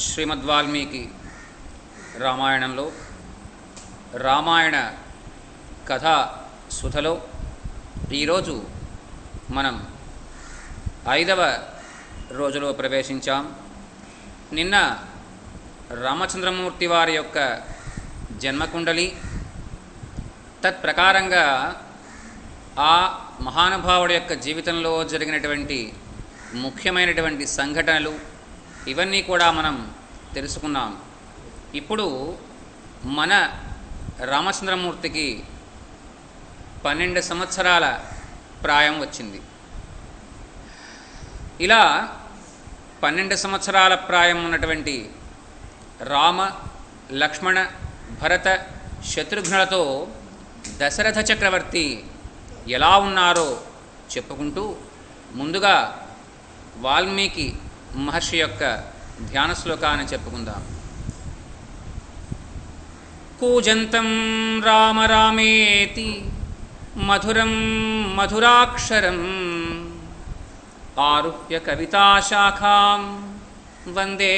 శ్రీమద్వాల్మీకి రామాయణంలో రామాయణ కథా సుధలో ఈరోజు మనం 5వ రోజులో ప్రవేశించాం. నిన్న రామచంద్రమూర్తి వారి యొక్క జన్మకుండలి తత్ప్రకారంగా ఆ మహానుభావుడి యొక్క జీవితంలో జరిగినటువంటి ముఖ్యమైనటువంటి సంఘటనలు ఇవన్నీ కూడా మనం తెలుసుకున్నాం. ఇప్పుడు మన రామచంద్రమూర్తికి 12 సంవత్సరాల ప్రాయం వచ్చింది. ఇలా 12 సంవత్సరాల ప్రాయం ఉన్నటువంటి రామ, లక్ష్మణ, భరత, శత్రుఘ్నులతో దశరథ చక్రవర్తి ఎలా ఉన్నారో చెప్పుకుంటూ ముందుగా వాల్మీకి మహర్షి యొక్క ధ్యాన శ్లోకాన్ని చెప్పుకుందాం. కూజంతం రామ రామేతి మధురం మధురాక్షరం ఆరుహ్య కవితాశాఖాం వందే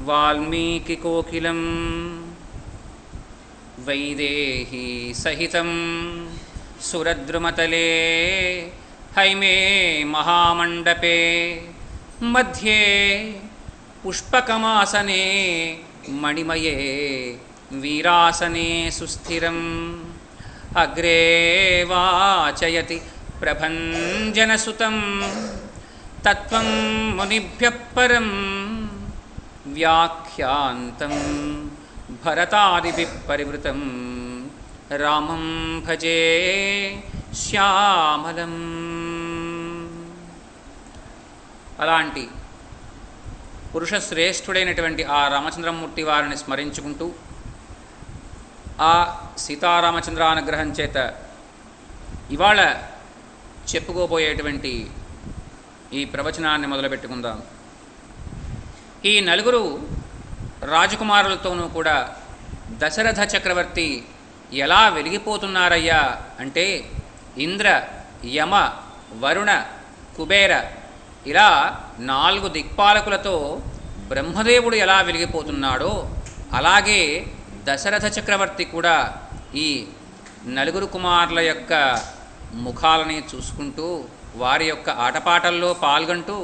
వాల్మీకి కోకిలం వైదేహీ సహితం సురద్రుమతలే హైమే మహామండపే మధ్యే పుష్పకమాసనే మణిమయే వీరాసనే సుస్థిరం అగ్రే వాచయతి ప్రభంజనసుతం తత్వం మునిభ్యః పరం వ్యాఖ్యాంతం భరతాదిభిః పరివృతం రామం భజే శ్యామలం. అలాంటి పురుషశ్రేష్ఠుడైనటువంటి ఆ రామచంద్రమూర్తి వారిని స్మరించుకుంటూ ఆ సీతారామచంద్రానుగ్రహం చేత ఇవాళ చెప్పుకోబోయేటువంటి ఈ ప్రవచనాన్ని మొదలుపెట్టుకుందాం. ఈ నలుగురు రాజకుమారులతోనూ కూడా దశరథ చక్రవర్తి ఎలా వెలిగిపోతున్నారయ్యా అంటే ఇంద్ర, యమ, వరుణ, కుబేర ఇలా 4 దిక్పాలకులతో బ్రహ్మదేవుడు ఎలా వెలిగిపోతున్నాడో అలాగే దశరథ చక్రవర్తి కూడా ఈ నలుగురు కుమారుల యొక్క ముఖాలని చూసుకుంటూ వారి యొక్క ఆటపాటల్లో పాల్గొంటూ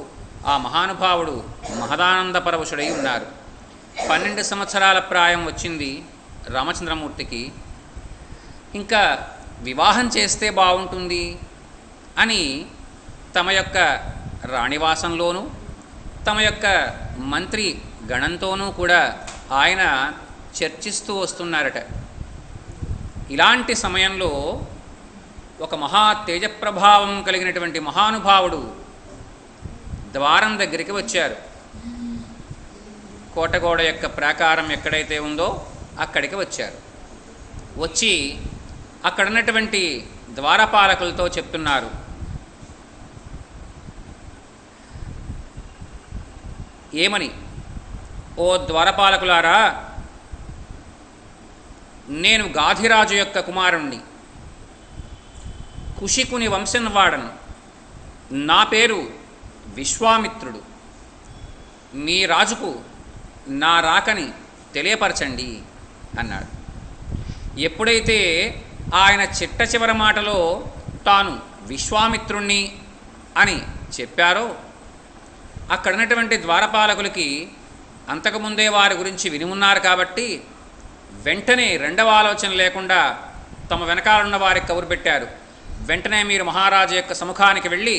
ఆ మహానుభావుడు మహదానంద పరవశుడై ఉన్నారు. 12 సంవత్సరాల ప్రాయం వచ్చింది రామచంద్రమూర్తికి. ఇంకా వివాహం చేస్తే బాగుంటుంది అని తమ యొక్క రాణివాసంలోనూ తమ యొక్క మంత్రి గణంతోనూ కూడా ఆయన చర్చిస్తూ వస్తున్నారట. ఇలాంటి సమయంలో ఒక మహా తేజప్రభావం కలిగినటువంటి మహానుభావుడు ద్వారం దగ్గరికి వచ్చారు. కోటగోడ యొక్క ప్రాకారం ఎక్కడైతే ఉందో అక్కడికి వచ్చారు. వచ్చి అక్కడున్నటువంటి ద్వారపాలకులతో చెప్తున్నారు, ఏమని? ఓ ద్వారపాలకులారా, నేను గాధిరాజు యొక్క కుమారుణ్ణి, కుశికుని వంశం వాడను. నా పేరు విశ్వామిత్రుడు. మీ రాజుకు నా రాకని తెలియపరచండి అన్నాడు. ఎప్పుడైతే ఆయన చిట్ట చివరి మాటలో తాను విశ్వామిత్రుణ్ణి అని చెప్పారో అక్కడ ఉన్నటువంటి ద్వారపాలకులకి అంతకుముందే వారి గురించి విని ఉన్నారు కాబట్టి వెంటనే రెండవ ఆలోచన లేకుండా తమ వెనకాలన్న వారికి కబురు పెట్టారు. వెంటనే మీరు మహారాజు యొక్క సముఖానికి వెళ్ళి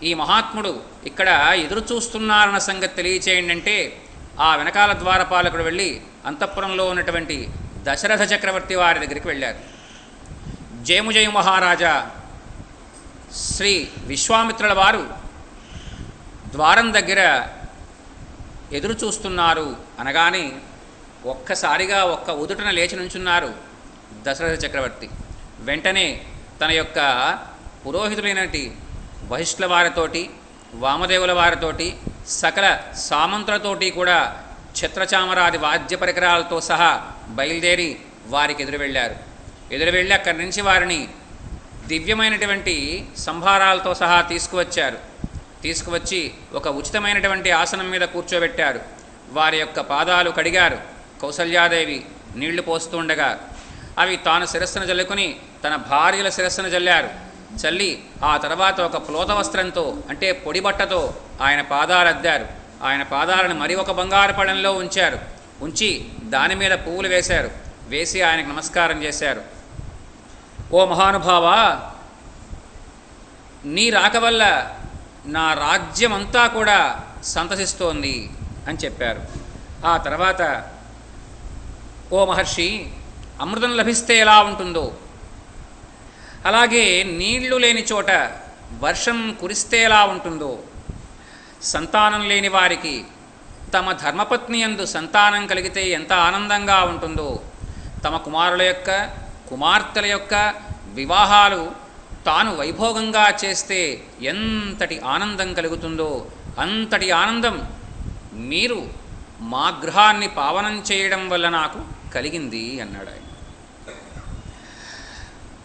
ఈ మహాత్ముడు ఇక్కడ ఎదురు చూస్తున్నారన్న సంగతి తెలియచేయండి అంటే ఆ వెనకాల ద్వారపాలకుడు వెళ్ళి అంతఃపురంలో ఉన్నటువంటి దశరథ చక్రవర్తి వారి దగ్గరికి వెళ్ళారు. జయము జయము మహారాజా, శ్రీ విశ్వామిత్రుల వారు ద్వారం దగ్గర ఎదురు చూస్తున్నారు అనగానే ఒక్కసారిగా ఒక్క ఉదుటన లేచి నుంచున్నారు దశరథ చక్రవర్తి. వెంటనే తన యొక్క పురోహితులైనటి వశిష్ఠుల వారితోటి, వామదేవుల వారితోటి, సకల సామంతులతోటి కూడా ఛత్రచామరాది వాద్య పరికరాలతో సహా బయలుదేరి వారికి ఎదురు వెళ్ళారు. ఎదురు వెళ్ళి అక్కడి నుంచి వారిని దివ్యమైనటువంటి సంభారాలతో సహా తీసుకువచ్చారు. తీసుకువచ్చి ఒక ఉచితమైనటువంటి ఆసనం మీద కూర్చోబెట్టారు. వారి యొక్క పాదాలు కడిగారు. కౌసల్యాదేవి నీళ్లు పోస్తుండగా అవి తాను శిరస్సును జల్లుకుని తన భార్యల శిరస్సును జల్లారు. చల్లి ఆ తర్వాత ఒక ప్లోత వస్త్రంతో అంటే పొడి బట్టతో ఆయన పాదాలు అద్దారు. ఆయన పాదాలను మరి ఒక బంగారు పళ్ళెంలో ఉంచారు. ఉంచి దాని మీద పువ్వులు వేశారు. వేసి ఆయనకు నమస్కారం చేశారు. ఓ మహానుభావా, నీ రాక వల్ల నా రాజ్యమంతా కూడా సంతసిస్తోంది అని చెప్పారు. ఆ తర్వాత ఓ మహర్షి, అమృతం లభిస్తే ఎలా ఉంటుందో, అలాగే నీళ్లు లేని చోట వర్షం కురిస్తే ఎలా ఉంటుందో, సంతానం లేని వారికి తమ ధర్మపత్ని యందు సంతానం కలిగితే ఎంత ఆనందంగా ఉంటుందో, తమ కుమారుల యొక్క కుమార్తెల యొక్క వివాహాలు తాను వైభోగంగా చేస్తే ఎంతటి ఆనందం కలుగుతుందో అంతటి ఆనందం మీరు మా గృహాన్ని పావనం చేయడం వల్ల నాకు కలిగింది అన్నాడు ఆయన.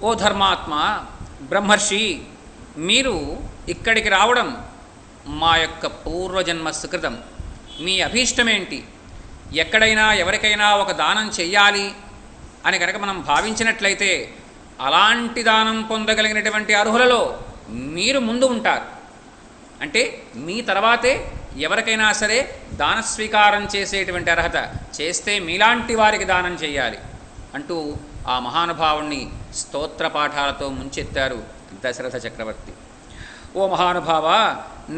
ఓ ధర్మాత్మ, బ్రహ్మర్షి, మీరు ఇక్కడికి రావడం మా యొక్క పూర్వజన్మ సుకృతం. మీ అభీష్టమేంటి? ఎక్కడైనా ఎవరికైనా ఒక దానం చెయ్యాలి అని కనుక మనం భావించినట్లయితే అలాంటి దానం పొందగలిగినటువంటి అర్హులలో మీరు ముందు ఉంటారు. అంటే మీ తర్వాతే ఎవరికైనా సరే దాన స్వీకారం చేసేటువంటి అర్హత. చేస్తే మీలాంటి వారికి దానం చేయాలి అంటూ ఆ మహానుభావుణ్ణి స్తోత్ర పాఠాలతో ముంచెత్తారు దశరథ చక్రవర్తి. ఓ మహానుభావ,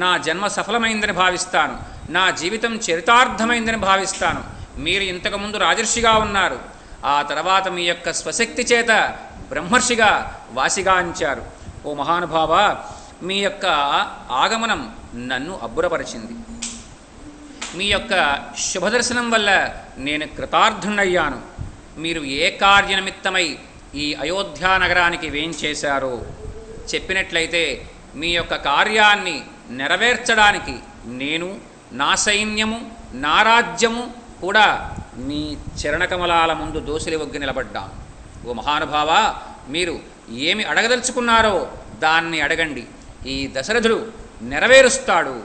నా జన్మ సఫలమైందని భావిస్తాను, నా జీవితం చరితార్థమైందని భావిస్తాను. మీరు ఇంతకుముందు రాజర్షిగా ఉన్నారు, ఆ తర్వాత మీ యొక్క స్వశక్తి చేత బ్రహ్మర్షిగా వాసిగాంచారు. ఓ మహానుభావ, మీ యొక్క ఆగమనం నన్ను అబ్బురపరిచింది. మీ యొక్క శుభదర్శనం వల్ల నేను కృతార్థుణ్ణయ్యాను. మీరు ఏ కార్యనిమిత్తమై ఈ అయోధ్యా నగరానికి వేంచేశారో చెప్పినట్లయితే మీ యొక్క కార్యాన్ని నెరవేర్చడానికి నేను, నా సైన్యము, నా రాజ్యము కూడా మీ చరణకమలాల ముందు దోసిలి ఒగ్గి నిలబడ్డాను. ఓ మహానుభావ, మీరు ఏమి అడగదలుచుకున్నారో దాన్ని అడగండి, ఈ దశరథుడు నెరవేరుస్తాడు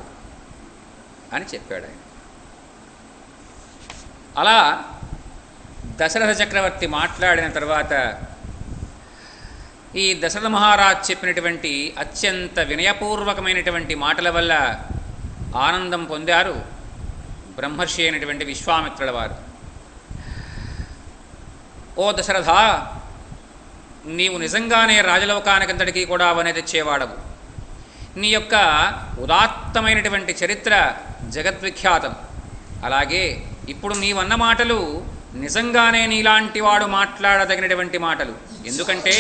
అని చెప్పాడు ఆయన. అలా దశరథ చక్రవర్తి మాట్లాడిన తర్వాత ఈ దశరథ మహారాజ్ చెప్పినటువంటి అత్యంత వినయపూర్వకమైనటువంటి మాటల వల్ల ఆనందం పొందారు బ్రహ్మర్షి అయినటువంటి విశ్వామిత్రుల వారు. ఓ దశరథ, నీవు నిజంగానే రాజలోకానికంతటికీ కూడా వనె తెచ్చేవాడవు. నీ యొక్క ఉదాత్తమైనటువంటి చరిత్ర జగద్విఖ్యాతం. అలాగే ఇప్పుడు నీవన్న మాటలు నిజంగానే నీలాంటి వాడు మాట్లాడదగినటువంటి మాటలు. ఎందుకంటే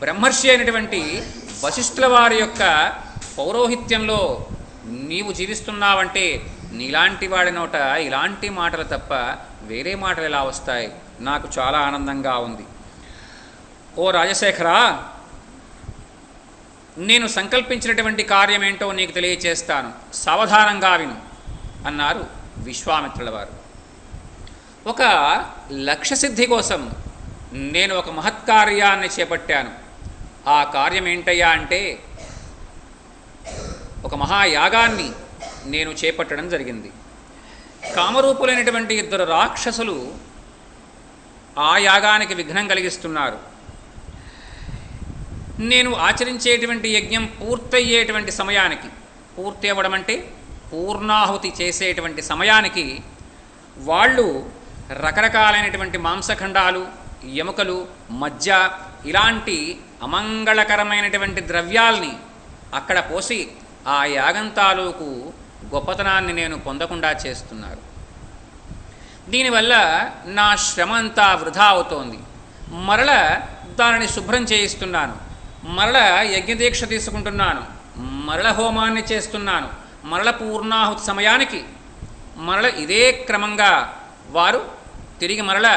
బ్రహ్మర్షి అయినటువంటి వశిష్ఠుల వారి యొక్క పౌరోహిత్యంలో నీవు జీవిస్తున్నావంటే నీలాంటి వాడి నోట ఇలాంటి మాటలు తప్ప వేరే మాటలు ఎలా వస్తాయి? నాకు చాలా ఆనందంగా ఉంది. ఓ రాజశేఖర, నేను సంకల్పించినటువంటి కార్యమేంటో నీకు తెలియచేస్తాను, సావధానంగా విను అన్నారు విశ్వామిత్రుల వారు. ఒక లక్ష్యసిద్ధి కోసం నేను ఒక మహత్కార్యాన్ని చేపట్టాను. ఆ కార్యం ఏంటయ్యా అంటే ఒక మహాయాగాన్ని నేను చేపట్టడం జరిగింది. కామరూపులైనటువంటి 2 రాక్షసులు ఆ యాగానికి విఘ్నం కలిగిస్తున్నారు. నేను ఆచరించేటువంటి యజ్ఞం పూర్తయ్యేటువంటి సమయానికి, పూర్తి అవ్వడం అంటే పూర్ణాహుతి చేసేటువంటి సమయానికి వాళ్ళు రకరకాలైనటువంటి మాంసఖండాలు, ఎముకలు, మజ్జ ఇలాంటి అమంగళకరమైనటువంటి ద్రవ్యాల్ని అక్కడ పోసి ఆ యాగం తాలూకు గొప్పతనాన్ని నేను పొందకుండా చేస్తున్నారు. దీనివల్ల నా శ్రమ అంతా వృధా అవుతోంది. మరల దానిని శుభ్రం చేయిస్తున్నాను, మరల యజ్ఞదీక్ష తీసుకుంటున్నాను, మరల హోమాన్ని చేస్తున్నాను, మరల పూర్ణాహుతి సమయానికి మరల ఇదే క్రమంగా వారు తిరిగి మరల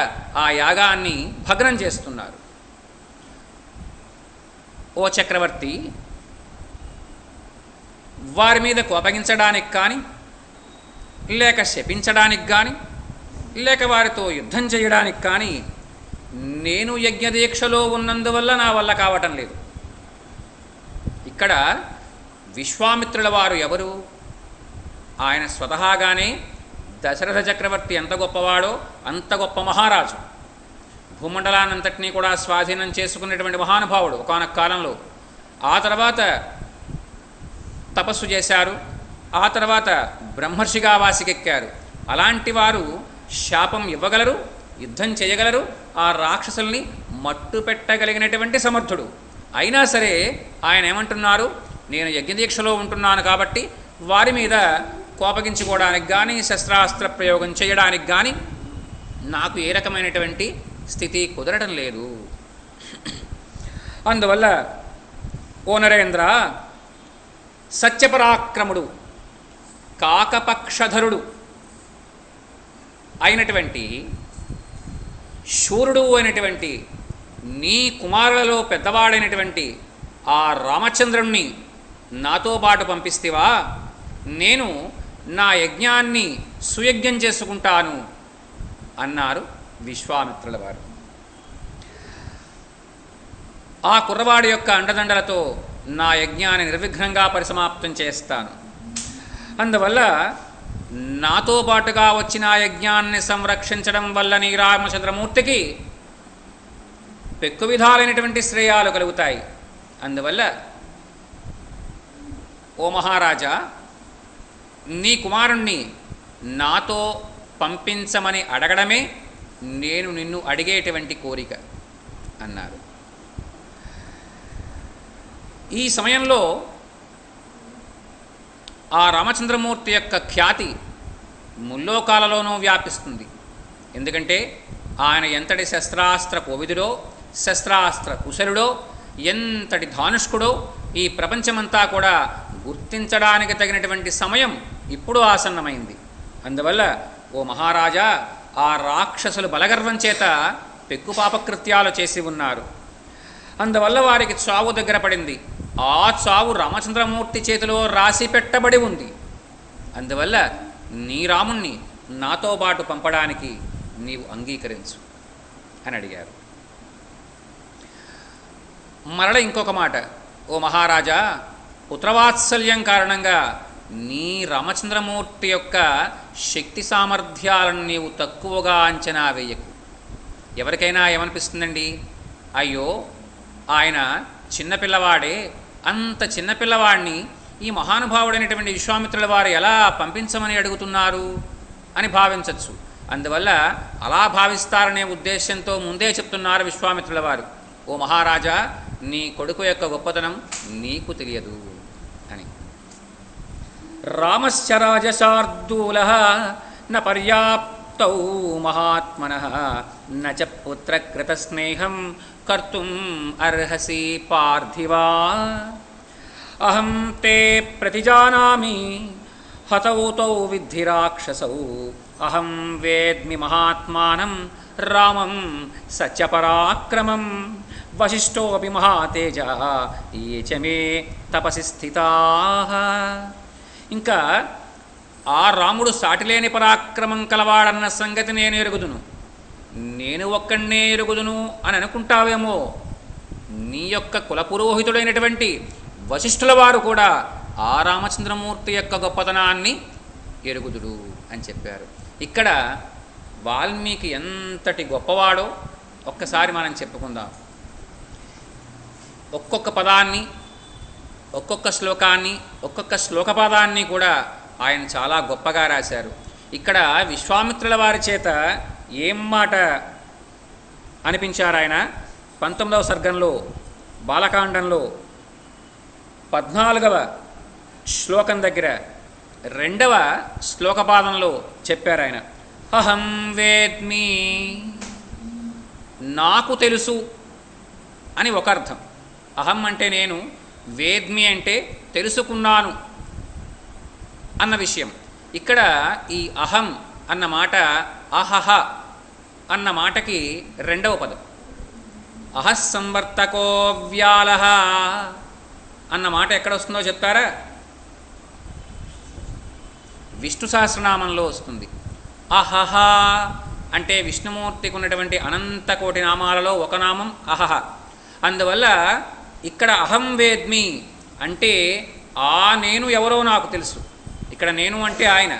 ఆ యాగాన్ని భగ్నం చేస్తున్నారు. ఓ చక్రవర్తి, వారి మీద కోపగించడానికి కానీ, లేక శపించడానికి కానీ, లేక వారితో యుద్ధం చేయడానికి కానీ నేను యజ్ఞదీక్షలో ఉన్నందువల్ల నా వల్ల కావటం లేదు. ఇక్కడ విశ్వామిత్రుల వారు ఎవరు? ఆయన స్వతహాగానే దశరథ చక్రవర్తి ఎంత గొప్పవాడో అంత గొప్ప మహారాజు. భూమండలాన్నంతటినీ కూడా స్వాధీనం చేసుకున్నటువంటి మహానుభావుడు ఒకానొక కాలంలో. ఆ తర్వాత తపస్సు చేశారు. ఆ తర్వాత బ్రహ్మర్షిగా వాసికెక్కారు. అలాంటి వారు శాపం ఇవ్వగలరు, యుద్ధం చేయగలరు, ఆ రాక్షసుల్ని మట్టు పెట్టగలిగినటువంటి సమర్థుడు. అయినా సరే ఆయన ఏమంటున్నారు, నేను యజ్ఞదీక్షలో ఉంటున్నాను కాబట్టి వారి మీద కోపగించుకోవడానికి కానీ శస్త్రాస్త్ర ప్రయోగం చేయడానికి కానీ నాకు ఏ రకమైనటువంటి స్థితి కుదరడం లేదు. అందువల్ల ఓ నరేంద్ర, సత్యపరాక్రముడు కాకపక్షధరుడు అయినటువంటి శూరుడు అయినటువంటి నీ కుమారులలో పెద్దవాడైనటువంటి ఆ రామచంద్రుణ్ణి నాతో పాటు పంపిస్తేవా నేను నా యజ్ఞాన్ని సుయజ్ఞం చేసుకుంటాను అన్నారు విశ్వామిత్రుల వారు. ఆ కుర్రవాడి యొక్క అండదండలతో నా యజ్ఞాన్ని నిర్విఘ్నంగా పరిసమాప్తం చేస్తాను. అందువల్ల నాతో పాటుగా వచ్చిన యజ్ఞాన్ని సంరక్షించడం వల్ల నీ రామచంద్రమూర్తికి పెక్కు విధాలైనటువంటి శ్రేయాలు కలుగుతాయి. అందువల్ల ఓ మహారాజా, నీ కుమారుణ్ణి నాతో పంపించమని అడగడమే నేను నిన్ను అడిగేటువంటి కోరిక అన్నారు. ఈ సమయంలో ఆ రామచంద్రమూర్తి యొక్క ఖ్యాతి ముల్లోకాలలోనూ వ్యాపిస్తుంది. ఎందుకంటే ఆయన ఎంతటి శస్త్రాస్త్ర కోవిదుడో, శస్త్రాస్త్ర కుశలుడో, ఎంతటి ధానుష్కుడో ఈ ప్రపంచమంతా కూడా గుర్తించడానికి తగినటువంటి సమయం ఇప్పుడు ఆసన్నమైంది. అందువల్ల ఓ మహారాజా, ఆ రాక్షసులు బలగర్వం చేత పెక్కు పాపకృత్యాలు చేసి ఉన్నారు. అందువల్ల వారికి చావు దగ్గర పడింది. ఆ చావు రామచంద్రమూర్తి చేతిలో రాసి పెట్టబడి ఉంది. అందువల్ల నీ రాముణ్ణి నాతో పాటు పంపడానికి నీవు అంగీకరించు అని అడిగారు. మరల ఇంకొక మాట, ఓ మహారాజా, పుత్రవాత్సల్యం కారణంగా నీ రామచంద్రమూర్తి యొక్క శక్తి సామర్థ్యాలను నీవు తక్కువగా అంచనా వేయకు. ఎవరికైనా ఏమనిపిస్తుందండి, అయ్యో ఆయన చిన్నపిల్లవాడే, అంత చిన్నపిల్లవాడిని ఈ మహానుభావుడైనటువంటి విశ్వామిత్రుల వారు ఎలా పంపించమని అడుగుతున్నారు అని భావించవచ్చు. అందువల్ల అలా భావిస్తారనే ఉద్దేశంతో ముందే చెప్తున్నారు విశ్వామిత్రుల వారు, ఓ మహారాజా, నీ కొడుకు యొక్క గొప్పతనం నీకు తెలియదు అని. రామస్య రాజశార్దూలః న పర్యాప్తౌ మహాత్మనః న చ పుత్రకృత స్నేహం కర్తుం అర్హసి పార్థివా. అహం తే ప్రతిజానామి హతౌ తౌ విద్ధి రాక్షసౌ. అహం వేద్మి మహాత్మానం రామం సత్యపరాక్రమం. వశిష్ఠోపి మహాతేజ ఏ చ మే తపసి స్థితాః. ఇంకా ఆ రాముడు సాటిలేని పరాక్రమం కలవాడన్న సంగతి నేను ఎరుగుదును. నేను ఒక్కడే ఎరుగుదును అని అనుకుంటావేమో, నీ యొక్క కులపురోహితుడైనటువంటి వశిష్ఠుల వారు కూడా ఆ రామచంద్రమూర్తి యొక్క గొప్పతనాన్ని ఎరుగుదుడు అని చెప్పారు. ఇక్కడ వాల్మీకి ఎంతటి గొప్పవాడో ఒక్కసారి మనం చెప్పుకుందాం. ఒక్కొక్క పదాన్ని, ఒక్కొక్క శ్లోకాన్ని, ఒక్కొక్క శ్లోకపదాన్ని కూడా ఆయన చాలా గొప్పగా రాశారు. ఇక్కడ విశ్వామిత్రుల వారి చేత ఏం మాట అనిపించారు ఆయన, 19వ సర్గంలో బాలకాండంలో 14వ శ్లోకం దగ్గర 2వ శ్లోకపాదంలో చెప్పారు ఆయన. అహం వేద్మి, నాకు తెలుసు అని ఒక అర్థం. అహం అంటే నేను, వేద్మి అంటే తెలుసుకున్నాను అన్న విషయం. ఇక్కడ ఈ అహం అన్న మాట అహహ అన్న మాటకి 2వ పదం. అహస్సంవర్తకో వ్యాలహ అన్న మాట ఎక్కడ వస్తుందో చెప్తారా? విష్ణు సహస్రనామంలో వస్తుంది. అహహ అంటే విష్ణుమూర్తికి ఉన్నటువంటి అనంత కోటి నామాలలో ఒక నామం అహహ. అందువల్ల ఇక్కడ అహం వేద్మి అంటే ఆ నేను ఎవరో నాకు తెలుసు. ఇక్కడ నేను అంటే ఆయన,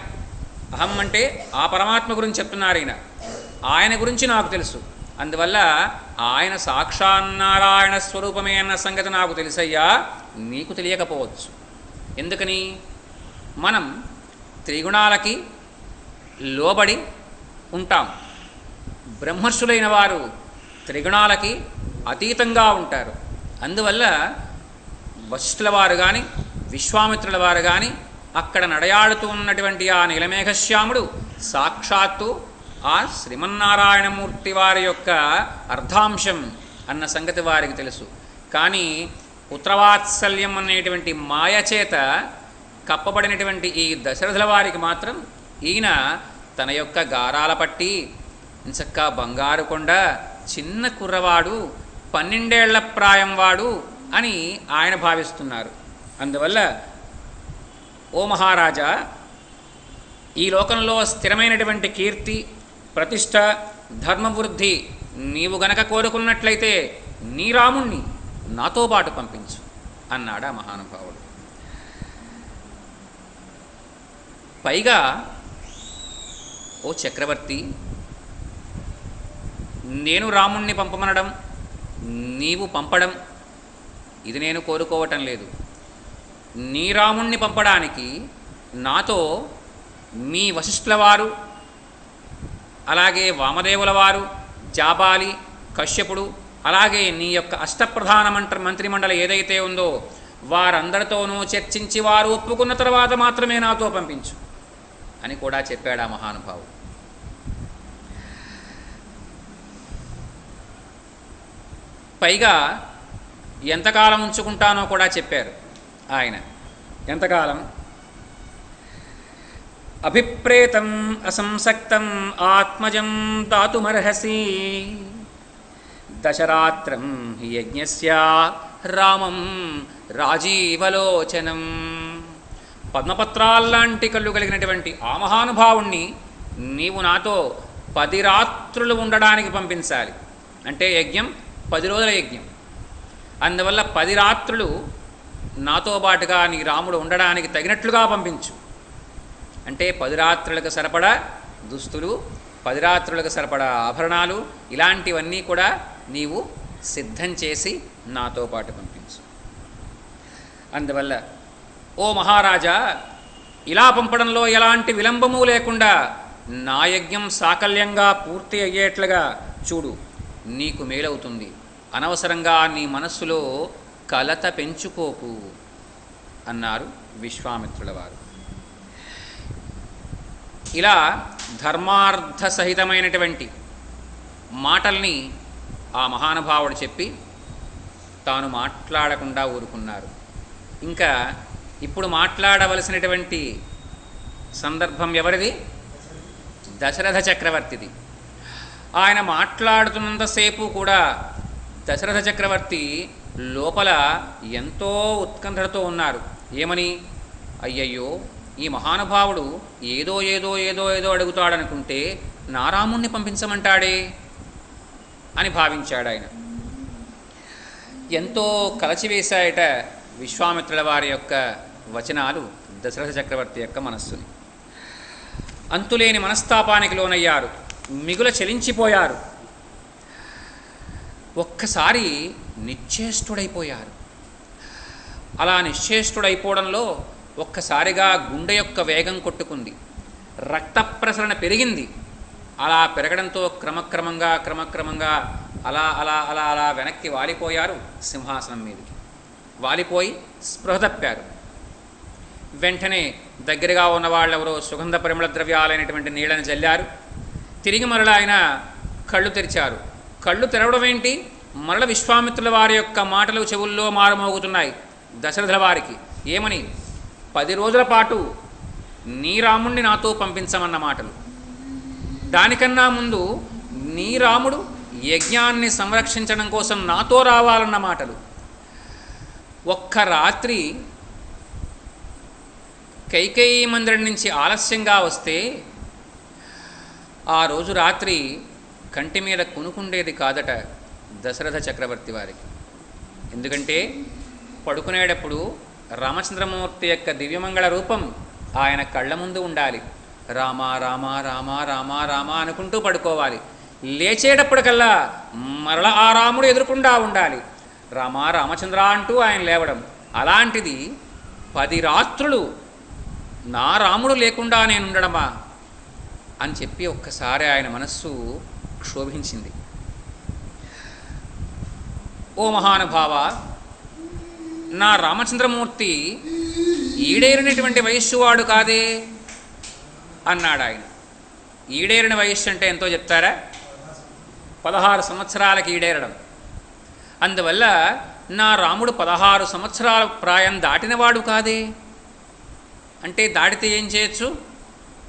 అహం అంటే ఆ పరమాత్మ గురించి చెప్తున్నారు ఈయన. ఆయన గురించి నాకు తెలుసు, అందువల్ల ఆయన సాక్షాన్నారాయణ స్వరూపమే అన్న సంగతి నాకు తెలుసయ్యా, నీకు తెలియకపోవచ్చు. ఎందుకని? మనం త్రిగుణాలకి లోబడి ఉంటాం. బ్రహ్మర్షులైన వారు త్రిగుణాలకి అతీతంగా ఉంటారు. అందువల్ల వశిష్ఠుల వారు కానీ విశ్వామిత్రుల వారు కానీ అక్కడ నడయాడుతూ ఉన్నటువంటి ఆ నీలమేఘశ్యాముడు సాక్షాత్తు ఆ శ్రీమన్నారాయణమూర్తి వారి యొక్క అర్ధాంశం అన్న సంగతి వారికి తెలుసు. కానీ పుత్రవాత్సల్యం అనేటువంటి మాయచేత కప్పబడినటువంటి ఈ దశరథుల వారికి మాత్రం ఈయన తన యొక్క గారాల పట్టి ఇంచక్కా బంగారు కొండ, చిన్న కుర్రవాడు, 12 ఏళ్ల ప్రాయం వాడు అని ఆయన భావిస్తున్నారు. అందువల్ల ఓ మహారాజా, ఈ లోకంలో స్థిరమైనటువంటి కీర్తి, ప్రతిష్ట, ధర్మవృద్ధి నీవు గనక కోరుకున్నట్లయితే నీ రాముణ్ణి నాతో పాటు పంపించు అన్నాడు ఆ మహానుభావుడు. పైగా ఓ చక్రవర్తి, నేను రాముణ్ణి పంపమనడం, నీవు పంపడం ఇది నేను కోరుకోవటం లేదు. నీ రాముణ్ణి పంపడానికి నాతో మీ వశిష్ఠుల వారు, అలాగే వామదేవుల వారు, జాబాలి, కశ్యపుడు, అలాగే నీ యొక్క అష్టప్రధాన మంత్రిమండలి ఏదైతే ఉందో వారందరితోనూ చర్చించి వారు ఒప్పుకున్న తర్వాత మాత్రమే నాతో పంపించు అని కూడా చెప్పాడు ఆ మహానుభావుడు. పైగా ఎంతకాలం ఉంచుకుంటానో కూడా చెప్పారు ఆయన. ఎంతకాలం? అభిప్రేతం అసంసక్తం ఆత్మజం తాతుమర్హసి దశరాత్రం హి యజ్ఞస్య రామం రాజీవలోచనం. పద్మపత్రాల్లాంటి కళ్ళు కలిగినటువంటి ఆ మహానుభావుణ్ణి నీవు నాతో 10 రాత్రులు ఉండడానికి పంపించాలి. అంటే యజ్ఞం 10 రోజుల యజ్ఞం. అందువల్ల 10 రాత్రులు నాతో పాటుగా నీ రాముడు ఉండడానికి తగినట్లుగా పంపించు. అంటే 10 రాత్రులకు సరిపడా దుస్తులు, 10 రాత్రులకు సరిపడా ఆభరణాలు, ఇలాంటివన్నీ కూడా నీవు సిద్ధం చేసి నాతో పాటు పంపించు. అందువల్ల ఓ మహారాజా, ఇలా పంపడంలో ఎలాంటి విలంబము లేకుండా నా యజ్ఞం సాకల్యంగా పూర్తి అయ్యేట్లుగా చూడు, నీకు మేలవుతుంది. అనవసరంగా నీ మనస్సులో కలత పెంచుకోకు అన్నారు విశ్వామిత్రుల వారు. ఇలా ధర్మార్థ సహితమైనటువంటి మాటల్ని ఆ మహానుభావుడు చెప్పి తాను మాట్లాడకుండా ఊరుకున్నారు. ఇంకా ఇప్పుడు మాట్లాడవలసినటువంటి సందర్భం ఎవరిది? దశరథ చక్రవర్తిది. ఆయన మాట్లాడుతున్నంతసేపు కూడా దశరథ చక్రవర్తి లోపల ఎంతో ఉత్కంఠతో ఉన్నారు. ఏమని? అయ్యయ్యో, ఈ మహానుభావుడు ఏదో ఏదో ఏదో ఏదో అడుగుతాడనుకుంటే నా రాముణ్ణి పంపించమంటాడే అని భావించాడు ఆయన. ఎంతో కలచివేశాయట విశ్వామిత్రుల వారి యొక్క వచనాలు దశరథ చక్రవర్తి యొక్క మనస్సుని. అంతులేని మనస్తాపానికి లోనయ్యారు, మిగుల చలించిపోయారు. ఒక్కసారి నిశ్చేష్టుడైపోయారు. అలా నిశ్చేష్టుడైపోవడంలో ఒక్కసారిగా గుండె యొక్క వేగం కొట్టుకుంది, రక్త ప్రసరణ పెరిగింది. అలా పెరగడంతో క్రమక్రమంగా అలా అలా అలా అలా వెనక్కి వాలిపోయారు సింహాసనం మీదకి. వాలిపోయి స్పృహ తప్పారు. వెంటనే దగ్గరగా ఉన్న వాళ్ళెవరో సుగంధ పరిమళ ద్రవ్యాలైనటువంటి నీళ్ళని జల్లారు. తిరిగి మరల ఆయన కళ్ళు తెరిచారు. కళ్ళు తెరవడం ఏంటి? మరల విశ్వామిత్రుల వారి యొక్క మాటలు చెవుల్లో మారుమోగుతున్నాయి దశరథుల వారికి. ఏమని? 10 రోజుల పాటు నీ రాముణ్ణి నాతో పంపించమన్న మాటలు. దానికన్నా ముందు నీ రాముడు యజ్ఞాన్ని సంరక్షించడం కోసం నాతో రావాలన్న మాటలు. ఒక్క రాత్రి కైకేయి మందిరం నుంచి ఆలస్యంగా వస్తే ఆ రోజు రాత్రి కంటి మీద కునుకుండేది కాదట దశరథ చక్రవర్తి వారికి. ఎందుకంటే పడుకునేటప్పుడు రామచంద్రమూర్తి యొక్క దివ్యమంగళ రూపం ఆయన కళ్ళ ముందు ఉండాలి. రామ రామ రామ రామ రామ అనుకుంటూ పడుకోవాలి. లేచేటప్పటికల్లా మరల ఆ రాముడు ఎదురుకుండా ఉండాలి. రామ రామచంద్ర అంటూ ఆయన లేవడం. అలాంటిది 10 రాత్రులు నా రాముడు లేకుండా నేను ఉండడమా అని చెప్పి ఒక్కసారి ఆయన మనస్సు క్షోభించింది. ఓ మహానుభావ, నా రామచంద్రమూర్తి ఈడేరినటువంటి వయస్సు వాడు కాదే అన్నాడు ఆయన. ఈడేరిన వయస్సు అంటే ఎంతో చెప్తారా? 16 సంవత్సరాలకి ఈడేరడం. అందువల్ల నా రాముడు 16 సంవత్సరాల ప్రాయం దాటినవాడు కాదే. అంటే దాటితే ఏం చేయొచ్చు?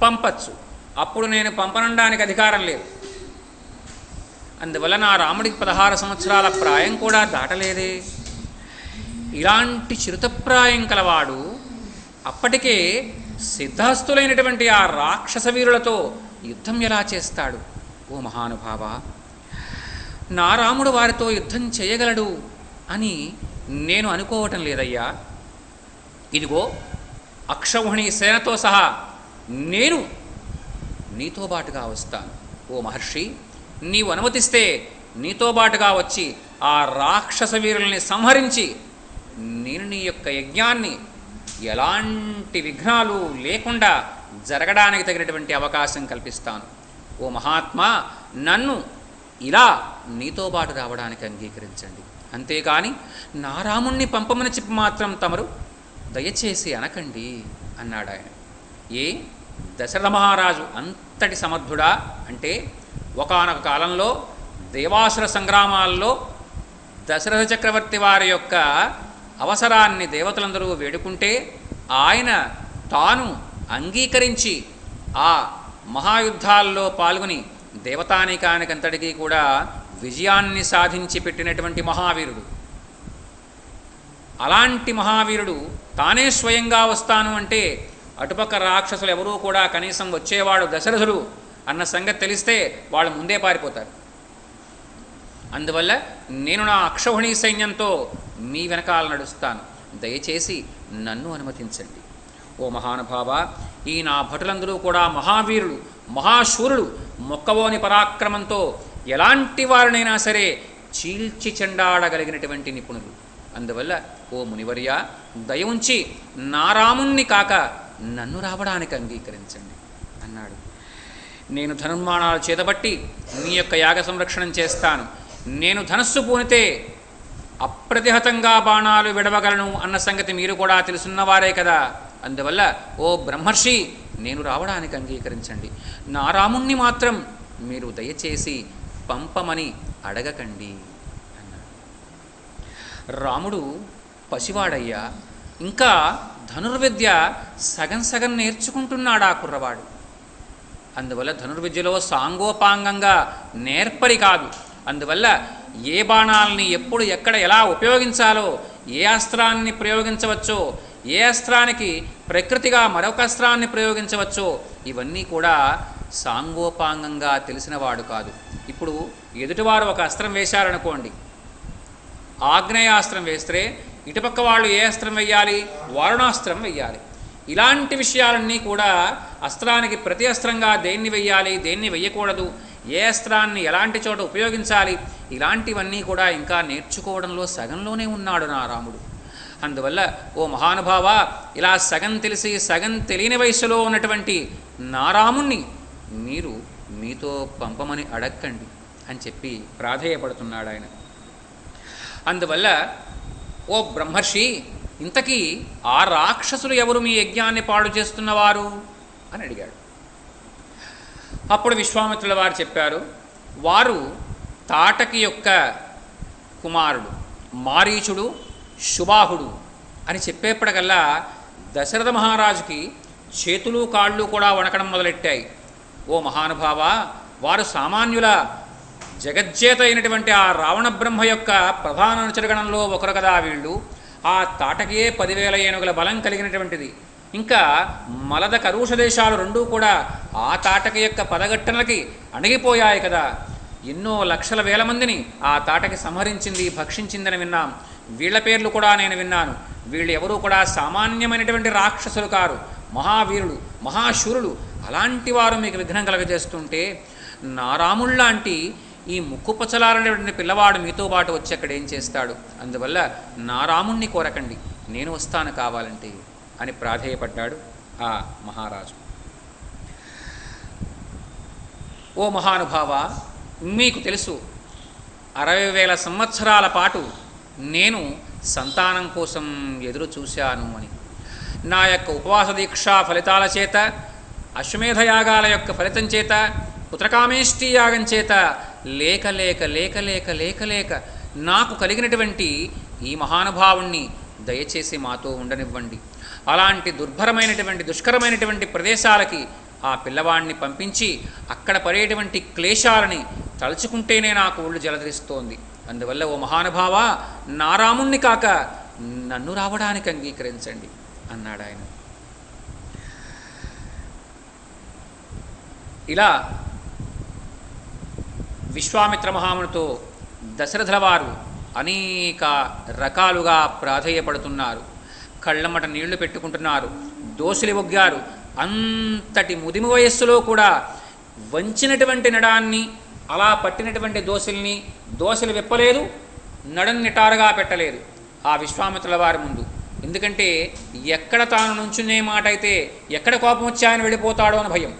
పంపచ్చు. అప్పుడు నేను పంపనడానికి అధికారం లేదు. అందువల్ల నా రాముడికి 16 సంవత్సరాల ప్రాయం కూడా దాటలేదే. ఇలాంటి చిరుతప్రాయం కలవాడు అప్పటికే సిద్ధహస్తులైనటువంటి ఆ రాక్షస వీరులతో యుద్ధం ఎలా చేస్తాడు? ఓ మహానుభావ, నా రాముడు వారితో యుద్ధం చేయగలడు అని నేను అనుకోవటం లేదయ్యా. ఇదిగో అక్షౌహిణి సేనతో సహా నేను నీతో బాటుగా వస్తాను. ఓ మహర్షి, నీవు అనుమతిస్తే నీతో బాటుగా వచ్చి ఆ రాక్షస వీరుల్ని సంహరించి నేను నీ యొక్క యజ్ఞాన్ని ఎలాంటి విఘ్నాలు లేకుండా జరగడానికి తగినటువంటి అవకాశం కల్పిస్తాను. ఓ మహాత్మా, నన్ను ఇలా నీతో బాటు రావడానికి అంగీకరించండి. అంతేకాని నా రాముణ్ణి పంపమని చెప్పి మాత్రం తమరు దయచేసి అనకండి అన్నాడు ఆయన. ఏ దశరథ మహారాజు అంతటి సమర్థుడా అంటే, ఒకానొక కాలంలో దేవాసుర సంగ్రామాల్లో దశరథ చక్రవర్తి వారి యొక్క అవసరాన్ని దేవతలందరూ వేడుకుంటే ఆయన తాను అంగీకరించి ఆ మహాయుద్ధాల్లో పాల్గొని దేవతానికానికంతటికీ కూడా విజయాన్ని సాధించి పెట్టినటువంటి మహావీరుడు. అలాంటి మహావీరుడు తానే స్వయంగా వస్తాను అంటే అటుపక్క రాక్షసులు ఎవరూ కూడా కనీసం వచ్చేవాడు దశరథుడు అన్న సంగతి తెలిస్తే వాళ్ళు ముందే పారిపోతారు. అందువల్ల నేను నా అక్షౌహిణీ సైన్యంతో మీ వెనకాల నడుస్తాను. దయచేసి నన్ను అనుమతించండి. ఓ మహానుభావ, ఈ నా భటులందరూ కూడా మహావీరులు, మహాశూరులు, మొక్కవోని పరాక్రమంతో ఎలాంటి వారినైనా సరే చీల్చి చెండాడగలిగినటువంటి నిపుణులు. అందువల్ల ఓ మునివర్య, దయ ఉంచి నా రాముణ్ణి కాక నన్ను రావడానికి అంగీకరించండి అన్నాడు. నేను ధనుర్మాణాలు చేతబట్టి మీ యొక్క యాగ సంరక్షణం చేస్తాను. నేను ధనస్సు పూనితే అప్రతిహతంగా బాణాలు విడవగలను అన్న సంగతి మీరు కూడా తెలుసున్నవారే కదా. అందువల్ల ఓ బ్రహ్మర్షి, నేను రావడానికి అంగీకరించండి. నా రాముణ్ణి మాత్రం మీరు దయచేసి పంపమని అడగకండి అన్నాడు. రాముడు పసివాడయ్యా, ఇంకా ధనుర్విద్య సగం సగం నేర్చుకుంటున్నాడు ఆ కుర్రవాడు. అందువల్ల ధనుర్విద్యలో సాంగోపాంగంగా నేర్పరి కాదు. అందువల్ల ఏ బాణాలని ఎప్పుడు ఎక్కడ ఎలా ఉపయోగించాలో, ఏ అస్త్రాన్ని ప్రయోగించవచ్చో, ఏ అస్త్రానికి ప్రకృతిగా మరొక అస్త్రాన్ని ప్రయోగించవచ్చో ఇవన్నీ కూడా సాంగోపాంగంగా తెలిసినవాడు కాదు. ఇప్పుడు ఎదుటివారు ఒక అస్త్రం వేశారనుకోండి, ఆగ్నేయాస్త్రం వేస్తే ఇటుపక్క వాళ్ళు ఏ అస్త్రం వెయ్యాలి? వారుణాస్త్రం వెయ్యాలి. ఇలాంటి విషయాలన్నీ కూడా అస్త్రానికి ప్రతి అస్త్రంగా దేన్ని వెయ్యాలి, దేన్ని వెయ్యకూడదు, ఏ అస్త్రాన్ని ఎలాంటి చోట ఉపయోగించాలి, ఇలాంటివన్నీ కూడా ఇంకా నేర్చుకోవడంలో సగంలోనే ఉన్నాడు నా రాముడు. అందువల్ల ఓ మహానుభావ, ఇలా సగం తెలిసి సగం తెలియని వయసులో ఉన్నటువంటి నా రాముణ్ణి మీరు మీతో పంపమని అడగండి అని చెప్పి ప్రాధేయపడుతున్నాడు ఆయన. అందువల్ల ఓ బ్రహ్మర్షి, ఇంతకీ ఆ రాక్షసులు ఎవరు మీ యజ్ఞాన్ని పాడు చేస్తున్నవారు అని అడిగాడు. అప్పుడు విశ్వామిత్రుల వారు చెప్పారు, వారు తాటకి యొక్క కుమారుడు మారీచుడు, శుబాహుడు అని చెప్పేప్పటికల్లా దశరథ మహారాజుకి చేతులు కాళ్ళు కూడా వణకడం మొదలెట్టాయి. ఓ మహానుభావ, వారు సామాన్యుల జగజ్జేత అయినటువంటి ఆ రావణ బ్రహ్మ యొక్క ప్రధాన అనుచరగణంలో ఒకరు కదా వీళ్ళు. ఆ తాటకియే 10,000 ఏనుగుల బలం కలిగినటువంటిది. ఇంకా మలద కరుష దేశాలు రెండూ కూడా ఆ తాటకి యొక్క పదగట్టనలకి అణిగిపోయాయి కదా. ఎన్నో లక్షల వేల మందిని ఆ తాటకి సంహరించింది, భక్షించిందని విన్నాం. వీళ్ల పేర్లు కూడా నేను విన్నాను. వీళ్ళు ఎవరూ కూడా సామాన్యమైనటువంటి రాక్షసులు కారు, మహావీరులు, మహాశూరులు. అలాంటి వారు మీకు విఘ్నం కలగజేస్తుంటే నా రాముళ్లాంటి ఈ ముక్కు పచ్చలారనేటువంటి పిల్లవాడు మీతో పాటు వచ్చి అక్కడ ఏం చేస్తాడు? అందువల్ల నా రాముణ్ణి కోరకండి, నేను వస్తాను కావాలంటే అని ప్రాధేయపడ్డాడు ఆ మహారాజు. ఓ మహానుభావ, మీకు తెలుసు 60,000 సంవత్సరాల పాటు నేను సంతానం కోసం ఎదురు చూశాను అని. నా యొక్క ఉపవాస దీక్షా ఫలితాల చేత, అశ్వమేధయాగాల యొక్క ఫలితం చేత, పుత్రకామేష్టి యాగం చేత లేక లేక లేక లేక లేక లేక నాకు కలిగినటువంటి ఈ మహానుభావుణ్ణి దయచేసి మాతో ఉండనివ్వండి. అలాంటి దుర్భరమైనటువంటి దుష్కరమైనటువంటి ప్రదేశాలకి ఆ పిల్లవాడిని పంపించి అక్కడ పడేటువంటి క్లేశాలని తలుచుకుంటేనే నాకు ఒళ్ళు జలధరిస్తోంది. అందువల్ల ఓ మహానుభావ, నా రాముణ్ణి కాక నన్ను రావడానికి అంగీకరించండి అన్నాడు ఆయన. ఇలా విశ్వామిత్ర మహామునితో దశరథుల వారు అనేక రకాలుగా ప్రాధేయపడుతున్నారు. కళ్ళమ్మట నీళ్లు పెట్టుకుంటున్నారు, దోసిలి ఒగ్గారు. అంతటి ముదిమి వయస్సులో కూడా వంచినటువంటి నడాన్ని, అలా పట్టినటువంటి దోశలు విప్పలేదు, నడని నిటారుగా పెట్టలేదు ఆ విశ్వామిత్రుల వారి ముందు. ఎందుకంటే ఎక్కడ తాను నుంచునే మాట అయితే ఎక్కడ కోపం వచ్చి ఆయన వెళ్ళిపోతాడో అని భయం.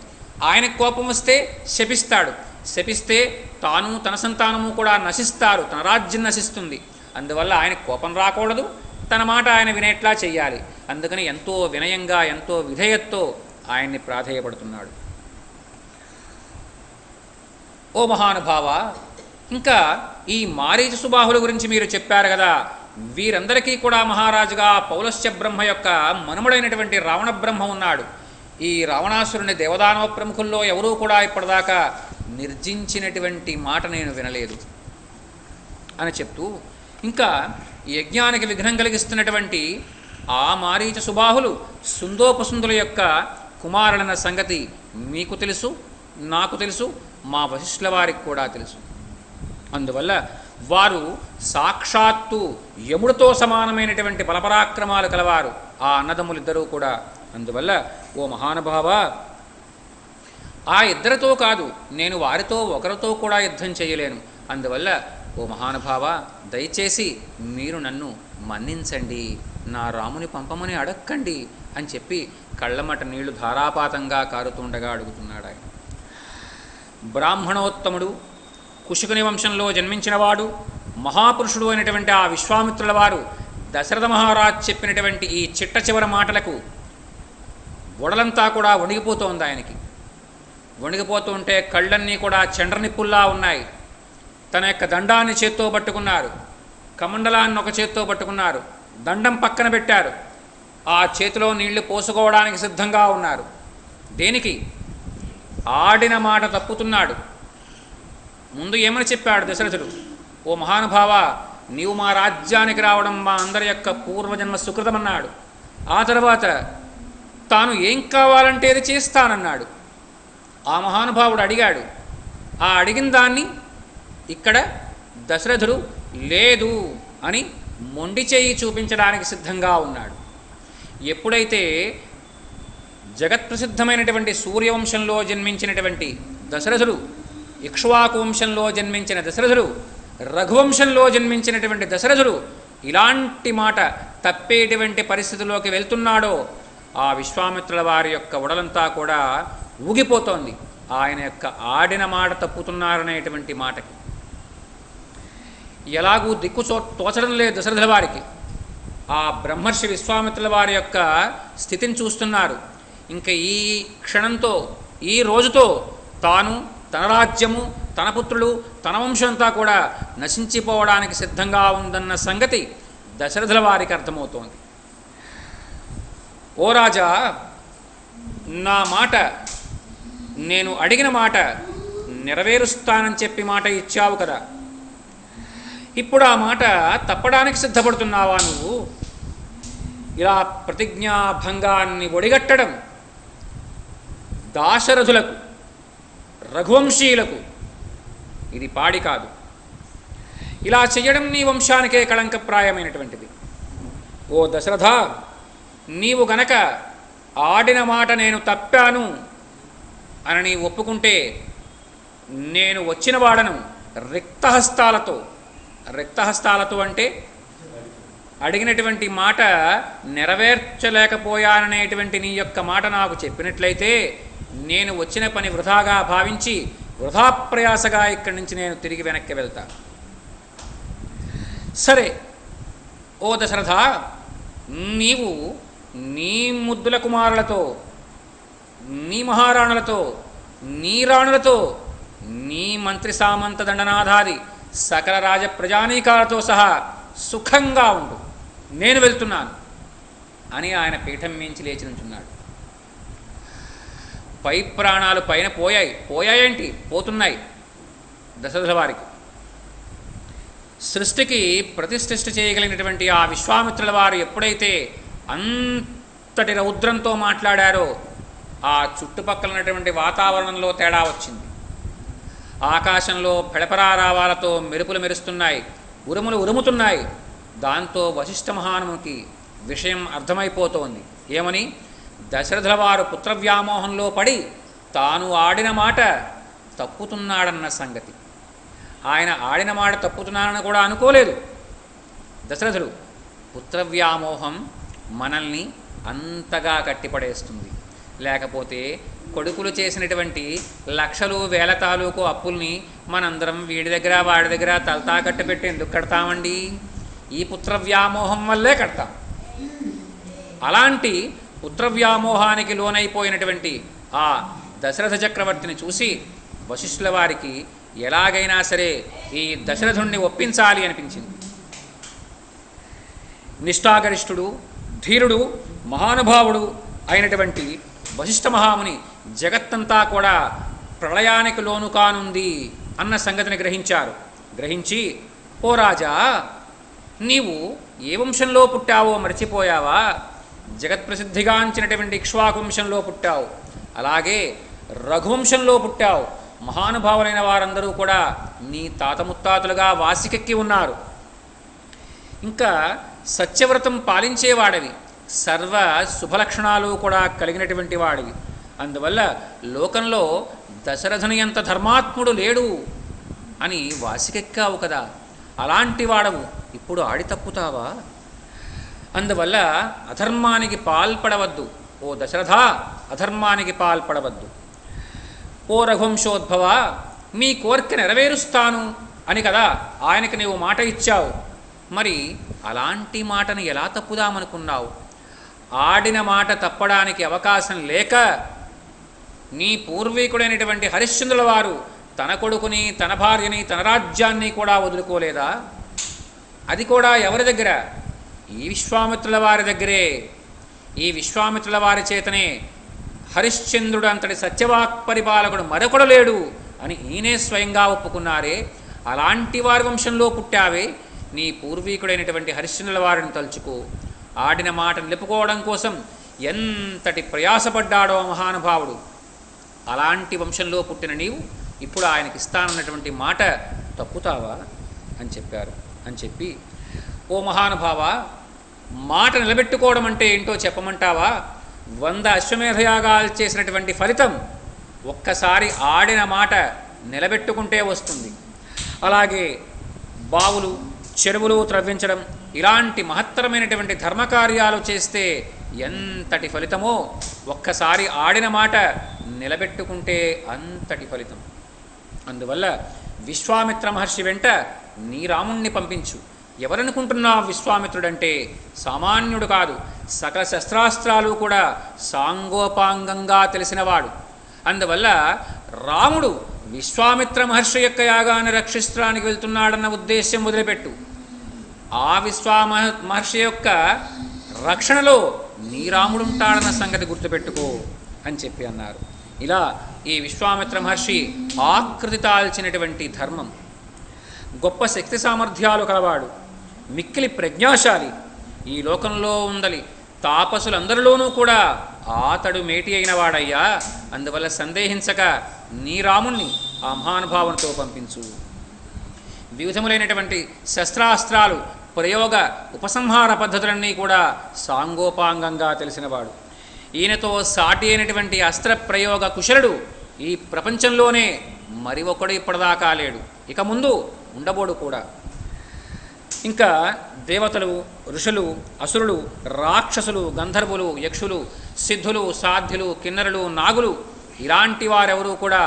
ఆయనకు కోపం వస్తే శపిస్తాడు, శపిస్తే తాను తన సంతానము కూడా నశిస్తారు, తన రాజ్యం నశిస్తుంది. అందువల్ల ఆయనకు కోపం రాకూడదు, తన మాట ఆయన వినేట్లా చెయ్యాలి. అందుకని ఎంతో వినయంగా ఎంతో విధేయతతో ఆయన్ని ప్రాధేయపడుతున్నాడు. ఓ మహానుభావ, ఇంకా ఈ మారీచ సుబాహుల గురించి మీరు చెప్పారు కదా, వీరందరికీ కూడా మహారాజుగా పౌలస్య బ్రహ్మ యొక్క మనుమడైనటువంటి రావణ బ్రహ్మ ఉన్నాడు. ఈ రావణాసురుని దేవదానవ ప్రముఖుల్లో ఎవరూ కూడా ఇప్పటిదాకా నిర్జించినటువంటి మాట నేను వినలేదు అని చెప్తూ, ఇంకా యజ్ఞానికి విఘ్నం కలిగిస్తున్నటువంటి ఆ మారీచ సుబాహులు సుందోపసుందుల యొక్క కుమారులన్న సంగతి మీకు తెలుసు, నాకు తెలుసు, మా వశిష్ఠుల వారికి కూడా తెలుసు. అందువల్ల వారు సాక్షాత్తు యముడితో సమానమైనటువంటి బలపరాక్రమాలు కలవారు ఆ అన్నదమ్ములిద్దరూ కూడా. అందువల్ల ఓ మహానుభావ, ఆ ఇద్దరితో కాదు, నేను వారితో ఒకరితో కూడా యుద్ధం చేయలేను. అందువల్ల ఓ మహానుభావ, దయచేసి మీరు నన్ను మన్నించండి, నా రాముని పంపమని అడక్కండి అని చెప్పి కళ్ళమట నీళ్లు ధారాపాతంగా కారుతుండగా అడుగుతున్నాడు ఆయన. బ్రాహ్మణోత్తముడు, కుశికుని వంశంలో జన్మించినవాడు, మహాపురుషుడు అయినటువంటి ఆ విశ్వామిత్రుల వారు దశరథ మహారాజ్ చెప్పినటువంటి ఈ చిట్ట చివరి మాటలకు ఒడలంతా కూడా వణిగిపోతోంది ఆయనకి. వణిగిపోతూ ఉంటే కళ్ళన్నీ కూడా చండ్రనిప్పుల్లా ఉన్నాయి. తన యొక్క దండాన్ని చేత్తో పట్టుకున్నారు, కమండలాన్ని ఒక చేత్తో పట్టుకున్నారు, దండం పక్కన పెట్టారు, ఆ చేతిలో నీళ్లు పోసుకోవడానికి సిద్ధంగా ఉన్నారు. దేనికి? ఆడిన మాట తప్పుతున్నాడు. ముందు ఏమని చెప్పాడు దశరథుడు? ఓ మహానుభావ, నీవు మా రాజ్యానికి రావడం మా అందరి యొక్క పూర్వజన్మ సుకృతమన్నాడు. ఆ తర్వాత తాను ఏం కావాలంటే అది చేస్తానన్నాడు. ఆ మహానుభావుడు అడిగాడు. ఆ అడిగిన దాన్ని ఇక్కడ దశరథుడు లేదు అని మొండి చేయి చూపించడానికి సిద్ధంగా ఉన్నాడు. ఎప్పుడైతే జగత్ప్రసిద్ధమైనటువంటి సూర్యవంశంలో జన్మించినటువంటి దశరథుడు, ఇక్ష్వాకు వంశంలో జన్మించిన దశరథుడు, రఘువంశంలో జన్మించినటువంటి దశరథుడు ఇలాంటి మాట తప్పేటువంటి పరిస్థితిలోకి వెళ్తున్నాడో ఆ విశ్వామిత్రుల వారి యొక్క ఉడలంతా కూడా ఊగిపోతోంది ఆయన యొక్క ఆడిన మాట తప్పుతున్నారనేటువంటి మాటకి. ఎలాగూ దిక్కు తోచడం లేదు దశరథుల వారికి. ఆ బ్రహ్మర్షి విశ్వామిత్రుల వారి యొక్క స్థితిని చూస్తున్నారు. ఇంకా ఈ క్షణంతో, ఈ రోజుతో తాను, తన రాజ్యము, తన పుత్రులు, తన వంశంతా కూడా నశించిపోవడానికి సిద్ధంగా ఉందన్న సంగతి దశరథుల వారికి అర్థమవుతోంది. ఓ రాజా, నా మాట, నేను అడిగిన మాట నెరవేరుస్తానని చెప్పి మాట ఇచ్చావు కదా, ఇప్పుడు ఆ మాట తప్పడానికి సిద్ధపడుతున్నావా నువ్వు? ఇలా ప్రతిజ్ఞాభంగాన్ని ఒడిగట్టడం దాశరథులకు, రఘువంశీయులకు ఇది పాడి కాదు. ఇలా చెయ్యడం నీ వంశానికే కళంకప్రాయమైనటువంటిది. ఓ దశరథ, నీవు గనక ఆడిన మాట నేను తప్పాను అని నీ ఒప్పుకుంటే నేను వచ్చిన వాడను రిక్తహస్తాలతో అంటే అడిగినటువంటి మాట నెరవేర్చలేకపోయాననేటువంటి నీ యొక్క మాట నాకు చెప్పినట్లయితే నేను వచ్చిన పని వృధాగా భావించి వృధాప్రయాసగా ఇక్కడి నుంచి నేను తిరిగి వెనక్కి వెళ్తా. సరే ఓ దశరథ, నీవు నీ ముద్దుల కుమారులతో, నీ మహారాణులతో, నీ రాణులతో, నీ మంత్రి సామంత దండనాథాది సకల రాజ ప్రజానీకాలతో సహా సుఖంగా ఉండు, నేను వెళ్తున్నాను అని ఆయన పీఠం మించి లేచి నుంచున్నాడు. పై ప్రాణాలు పైన పోయాయేంటి, పోతున్నాయి దశరథుల వారికి. సృష్టికి ప్రతిష్ఠిష్ట చేయగలిగినటువంటి ఆ విశ్వామిత్రుల వారు ఎప్పుడైతే అంతటి రౌద్రంతో మాట్లాడారో ఆ చుట్టుపక్కల ఉన్నటువంటి వాతావరణంలో తేడా వచ్చింది. ఆకాశంలో పెడపరారావాలతో మెరుపులు మెరుస్తున్నాయి, ఉరుములు ఉరుముతున్నాయి. దాంతో వశిష్ఠ మహామునికి విషయం అర్థమైపోతోంది. ఏమని? దశరథుల వారు పుత్రవ్యామోహంలో పడి తాను ఆడిన మాట తప్పుతున్నాడన్న సంగతి. ఆయన ఆడిన మాట తప్పుతున్నానని కూడా అనుకోలేదు దశరథుడు. పుత్రవ్యామోహం మనల్ని అంతగా కట్టిపడేస్తుంది. లేకపోతే కొడుకులు చేసినటువంటి లక్షలు వేల తాలూకు అప్పుల్ని మనందరం వీడి దగ్గర వాడి దగ్గర తలతా కట్టబెట్టి ఎందుకు కడతామండి? ఈ పుత్రవ్యామోహం వల్లే కడతాం. అలాంటి పుత్రవ్యామోహానికి లోనైపోయినటువంటి ఆ దశరథ చక్రవర్తిని చూసి వశిష్ఠుల వారికి ఎలాగైనా సరే ఈ దశరథుణ్ణి ఒప్పించాలి అనిపించింది. నిష్ఠాగరిష్ఠుడు, ధీరుడు, మహానుభావుడు అయినటువంటి వశిష్ఠ మహాముని జగత్తంతా కూడా ప్రళయానికి లోను కానుంది అన్న సంగతిని గ్రహించారు. గ్రహించి, ఓ రాజా, నీవు ఏ వంశంలో పుట్టావో మర్చిపోయావా? జగత్ప్రసిద్ధిగాంచినటువంటి ఇక్ష్వాకువంశంలో పుట్టావు, అలాగే రఘువంశంలో పుట్టావు. మహానుభావులైన వారందరూ కూడా నీ తాత ముత్తాతలుగా వాసికెక్కి ఉన్నారు. ఇంకా సత్యవ్రతం పాలించేవాడవి, సర్వ శుభలక్షణాలు కూడా కలిగినటువంటి వాడివి. అందువల్ల లోకంలో దశరథుని అంత ధర్మాత్ముడు లేడు అని వాసికెక్కావు కదా. అలాంటి వాడవు ఇప్పుడు ఆడి తప్పుతావా? అందువల్ల అధర్మానికి పాల్పడవద్దు ఓ దశరథ, అధర్మానికి పాల్పడవద్దు. ఓ రఘువంశోద్భవ, మీ కోరిక నెరవేరుస్తాను అని కదా ఆయనకి నీవు మాట ఇచ్చావు. మరి అలాంటి మాటను ఎలా తప్పుదామనుకున్నావు? ఆడిన మాట తప్పడానికి అవకాశం లేక నీ పూర్వీకుడైనటువంటి హరిశ్చంద్రుల వారు తన కొడుకుని, తన భార్యని, తన రాజ్యాన్ని కూడా వదులుకోలేదా? అది కూడా ఎవరి దగ్గర? ఈ విశ్వామిత్రుల వారి దగ్గరే. ఈ విశ్వామిత్రుల వారి చేతనే హరిశ్చంద్రుడు అంతటి సత్యవాక్ పరిపాలకుడు మరొకడు లేడు అని ఈయనే స్వయంగా ఒప్పుకున్నారే. అలాంటి వారి వంశంలో పుట్టావే, నీ పూర్వీకుడైనటువంటి హరిశ్చంద్రుల వారిని తలుచుకో. ఆడిన మాట నిలుపుకోవడం కోసం ఎంతటి ప్రయాసపడ్డాడో మహానుభావుడు. అలాంటి వంశంలో పుట్టిన నీవు ఇప్పుడు ఆయనకి ఇస్తానన్నటువంటి మాట తప్పుతావా అని చెప్పారు. అని చెప్పి, ఓ మహానుభావ, మాట నిలబెట్టుకోవడం అంటే ఏంటో చెప్పమంటావా? 100 అశ్వమేధయాగాలు చేసినటువంటి ఫలితం ఒక్కసారి ఆడిన మాట నిలబెట్టుకుంటే వస్తుంది. అలాగే బావులు, చెరువులు త్రవ్వించడం, ఇలాంటి మహత్తరమైనటువంటి ధర్మకార్యాలు చేస్తే ఎంతటి ఫలితమో ఒక్కసారి ఆడిన మాట నిలబెట్టుకుంటే అంతటి ఫలితం. అందువల్ల విశ్వామిత్ర మహర్షి వెంట నీ రాముణ్ణి పంపించు. ఎవరనుకుంటున్నావు విశ్వామిత్రుడంటే? సామాన్యుడు కాదు, సకల శస్త్రాస్త్రాలు కూడా సాంగోపాంగంగా తెలిసినవాడు. అందువల్ల రాముడు విశ్వామిత్ర మహర్షి యొక్క యాగాన్ని రక్షిస్తానికి వెళ్తున్నాడన్న ఉద్దేశ్యం వదిలిపెట్టు. ఆ మహర్షి యొక్క రక్షణలో నీ రాముడుంటాడన్న సంగతి గుర్తుపెట్టుకో అని చెప్పి అన్నారు. ఇలా ఈ విశ్వామిత్ర మహర్షి ఆకృతి తాల్చినటువంటి ధర్మం, గొప్ప శక్తి సామర్థ్యాలు కలవాడు, మిక్కిలి ప్రజ్ఞాశాలి. ఈ లోకంలో ఉందలి తాపసులందరిలోనూ కూడా ఆతడు మేటి అయిన వాడయ్యా. అందువల్ల సందేహించక నీ రాముణ్ణి ఆ మహానుభావునితో పంపించు. వివిధములైనటువంటి శస్త్రాస్త్రాలు, ప్రయోగ ఉపసంహార పద్ధతులన్నీ కూడా సాంగోపాంగంగా తెలిసినవాడు. ఈయనతో సాటి అయినటువంటి అస్త్ర ప్రయోగ కుశలుడు ఈ ప్రపంచంలోనే మరి ఒకడు ఇప్పటిదాకా లేడు, ఇక ముందు ఉండబోడు కూడా. ఇంకా దేవతలు, ఋషులు, అసురులు, రాక్షసులు, గంధర్వులు, యక్షులు, సిద్ధులు, సాధ్యులు, కిన్నరులు, నాగులు ఇలాంటి వారెవరూ కూడా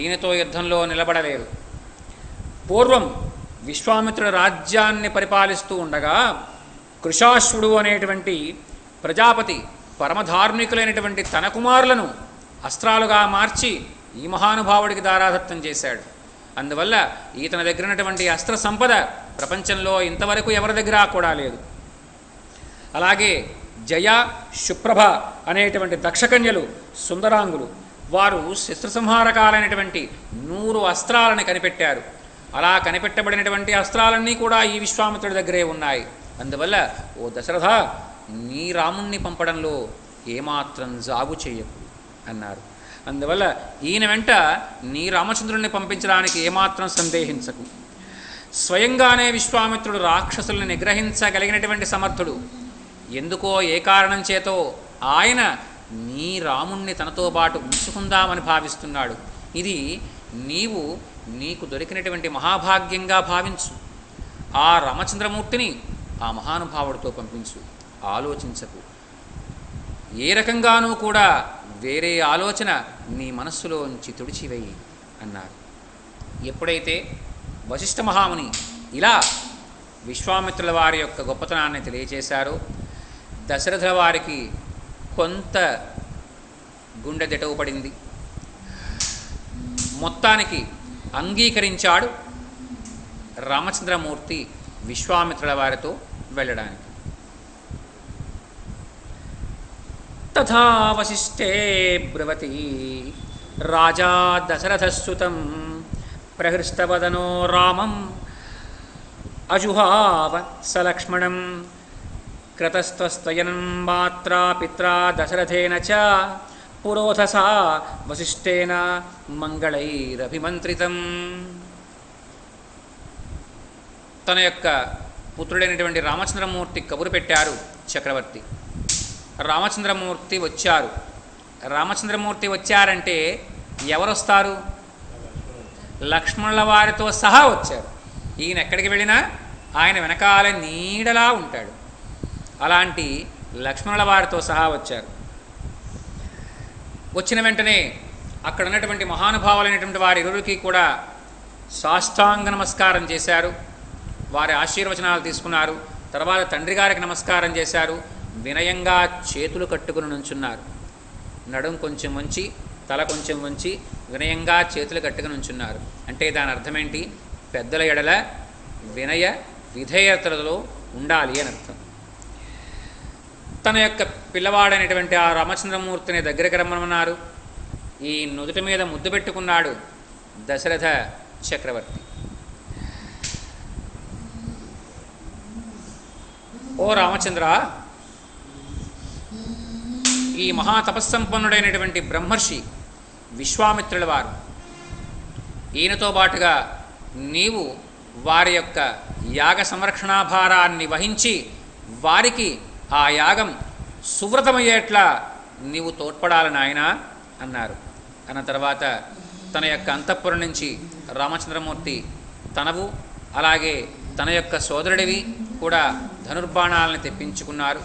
ఈయనతో యుద్ధంలో నిలబడలేరు. పూర్వం విశ్వామిత్రుడు రాజ్యాన్ని పరిపాలిస్తూ ఉండగా కృశాశ్వుడు అనేటువంటి ప్రజాపతి పరమధార్మికులైనటువంటి తన కుమారులను అస్త్రాలుగా మార్చి ఈ మహానుభావుడికి దారాదత్తం చేశాడు. అందువల్ల ఈతన దగ్గర ఉన్నటువంటి అస్త్ర సంపద ప్రపంచంలో ఇంతవరకు ఎవరి దగ్గర కూడా లేదు. అలాగే జయ, శుప్రభ అనేటువంటి దక్షకన్యలు సుందరాంగులు, వారు శస్త్రసంహారకాలైనటువంటి 100 అస్త్రాలను కనిపెట్టారు. అలా కనిపెట్టబడినటువంటి అస్త్రాలన్నీ కూడా ఈ విశ్వామిత్రుడి దగ్గరే ఉన్నాయి. అందువల్ల ఓ దశరథ, నీ రాముణ్ణి పంపడంలో ఏమాత్రం జాగు చేయకు అన్నారు. అందువల్ల ఈయన వెంట నీ రామచంద్రుడిని పంపించడానికి ఏమాత్రం సందేహించకు. స్వయంగానే విశ్వామిత్రుడు రాక్షసుల్ని నిగ్రహించగలిగినటువంటి సమర్థుడు. ఎందుకో ఏ కారణం చేతో ఆయన నీ రాముణ్ణి తనతో పాటు ఉంచుకుందామని భావిస్తున్నాడు. ఇది నీకు దొరికినటువంటి మహాభాగ్యంగా భావించు. ఆ రామచంద్రమూర్తిని ఆ మహానుభావుడితో పంపించు, ఆలోచించకు. ఏ రకంగానూ కూడా వేరే ఆలోచన నీ మనస్సులోంచి తుడిచివేయి అన్నారు. ఎప్పుడైతే వశిష్ఠ మహాముని ఇలా విశ్వామిత్రుల వారి యొక్క గొప్పతనాన్ని తెలియచేశారో దశరథుల వారికి కొంత గుండె దెటవుపడింది. మొత్తానికి అంగీకరించాడు రామచంద్రమూర్తి విశ్వామిత్రుల వారితో వెళ్ళడానికి. తథా వశిష్ఠే బ్రవతి రాజా దశరథసుతం ప్రహృష్టవదనో రామం అజుహావ సలక్ష్మణం క్రతస్త్వస్తయనం మాత్రా పిత్రా దశరథేన చ పురోధసా వశిష్ఠేన మంగళైరభిమంత్రితం. తన యొక్క పుత్రుడైనటువంటి రామచంద్రమూర్తి కబురు పెట్టారు చక్రవర్తి. రామచంద్రమూర్తి వచ్చారు. రామచంద్రమూర్తి వచ్చారంటే ఎవరొస్తారు? లక్ష్మణుల వారితో సహా వచ్చారు. ఈయన ఎక్కడికి వెళ్ళినా ఆయన వెనకాల నీడలా ఉంటాడు. అలాంటి లక్ష్మణుల వారితో సహా వచ్చారు. వచ్చిన వెంటనే అక్కడ ఉన్నటువంటి మహానుభావులైనటువంటి వారి ఇరువురికి కూడా సాష్టాంగ నమస్కారం చేశారు. వారి ఆశీర్వచనాలు తీసుకున్నారు. తర్వాత తండ్రి గారికి నమస్కారం చేశారు. వినయంగా చేతులు కట్టుకుని నుంచున్నారు. నడుం కొంచెం వంచి, తల కొంచెం వంచి వినయంగా చేతులు కట్టుకుని నుంచున్నారు. అంటే దాని అర్థమేంటి? పెద్దల ఎడల వినయ విధేయతలలో ఉండాలి అని అర్థం. తన యొక్క పిల్లవాడైనటువంటి ఆ రామచంద్రమూర్తిని దగ్గరికి రమ్మన్నారు. ఈ నుదుటి మీద ముద్దు పెట్టుకున్నాడు దశరథ చక్రవర్తి. ఓ రామచంద్ర, ఈ మహాతపస్సంపన్నుడైనటువంటి బ్రహ్మర్షి విశ్వామిత్రుల వారు, ఈయనతో పాటుగా నీవు వారి యొక్క యాగ సంరక్షణాభారాన్ని వహించి వారికి ఆ యాగం సువ్రతమయ్యేట్లా నీవు తోడ్పడాలని ఆయన అన్నారు. అన్న తర్వాత తన యొక్క అంతఃపురం నుంచి రామచంద్రమూర్తి తనవు అలాగే తన యొక్క సోదరుడివి కూడా ధనుర్బాణాలను తెప్పించుకున్నారు.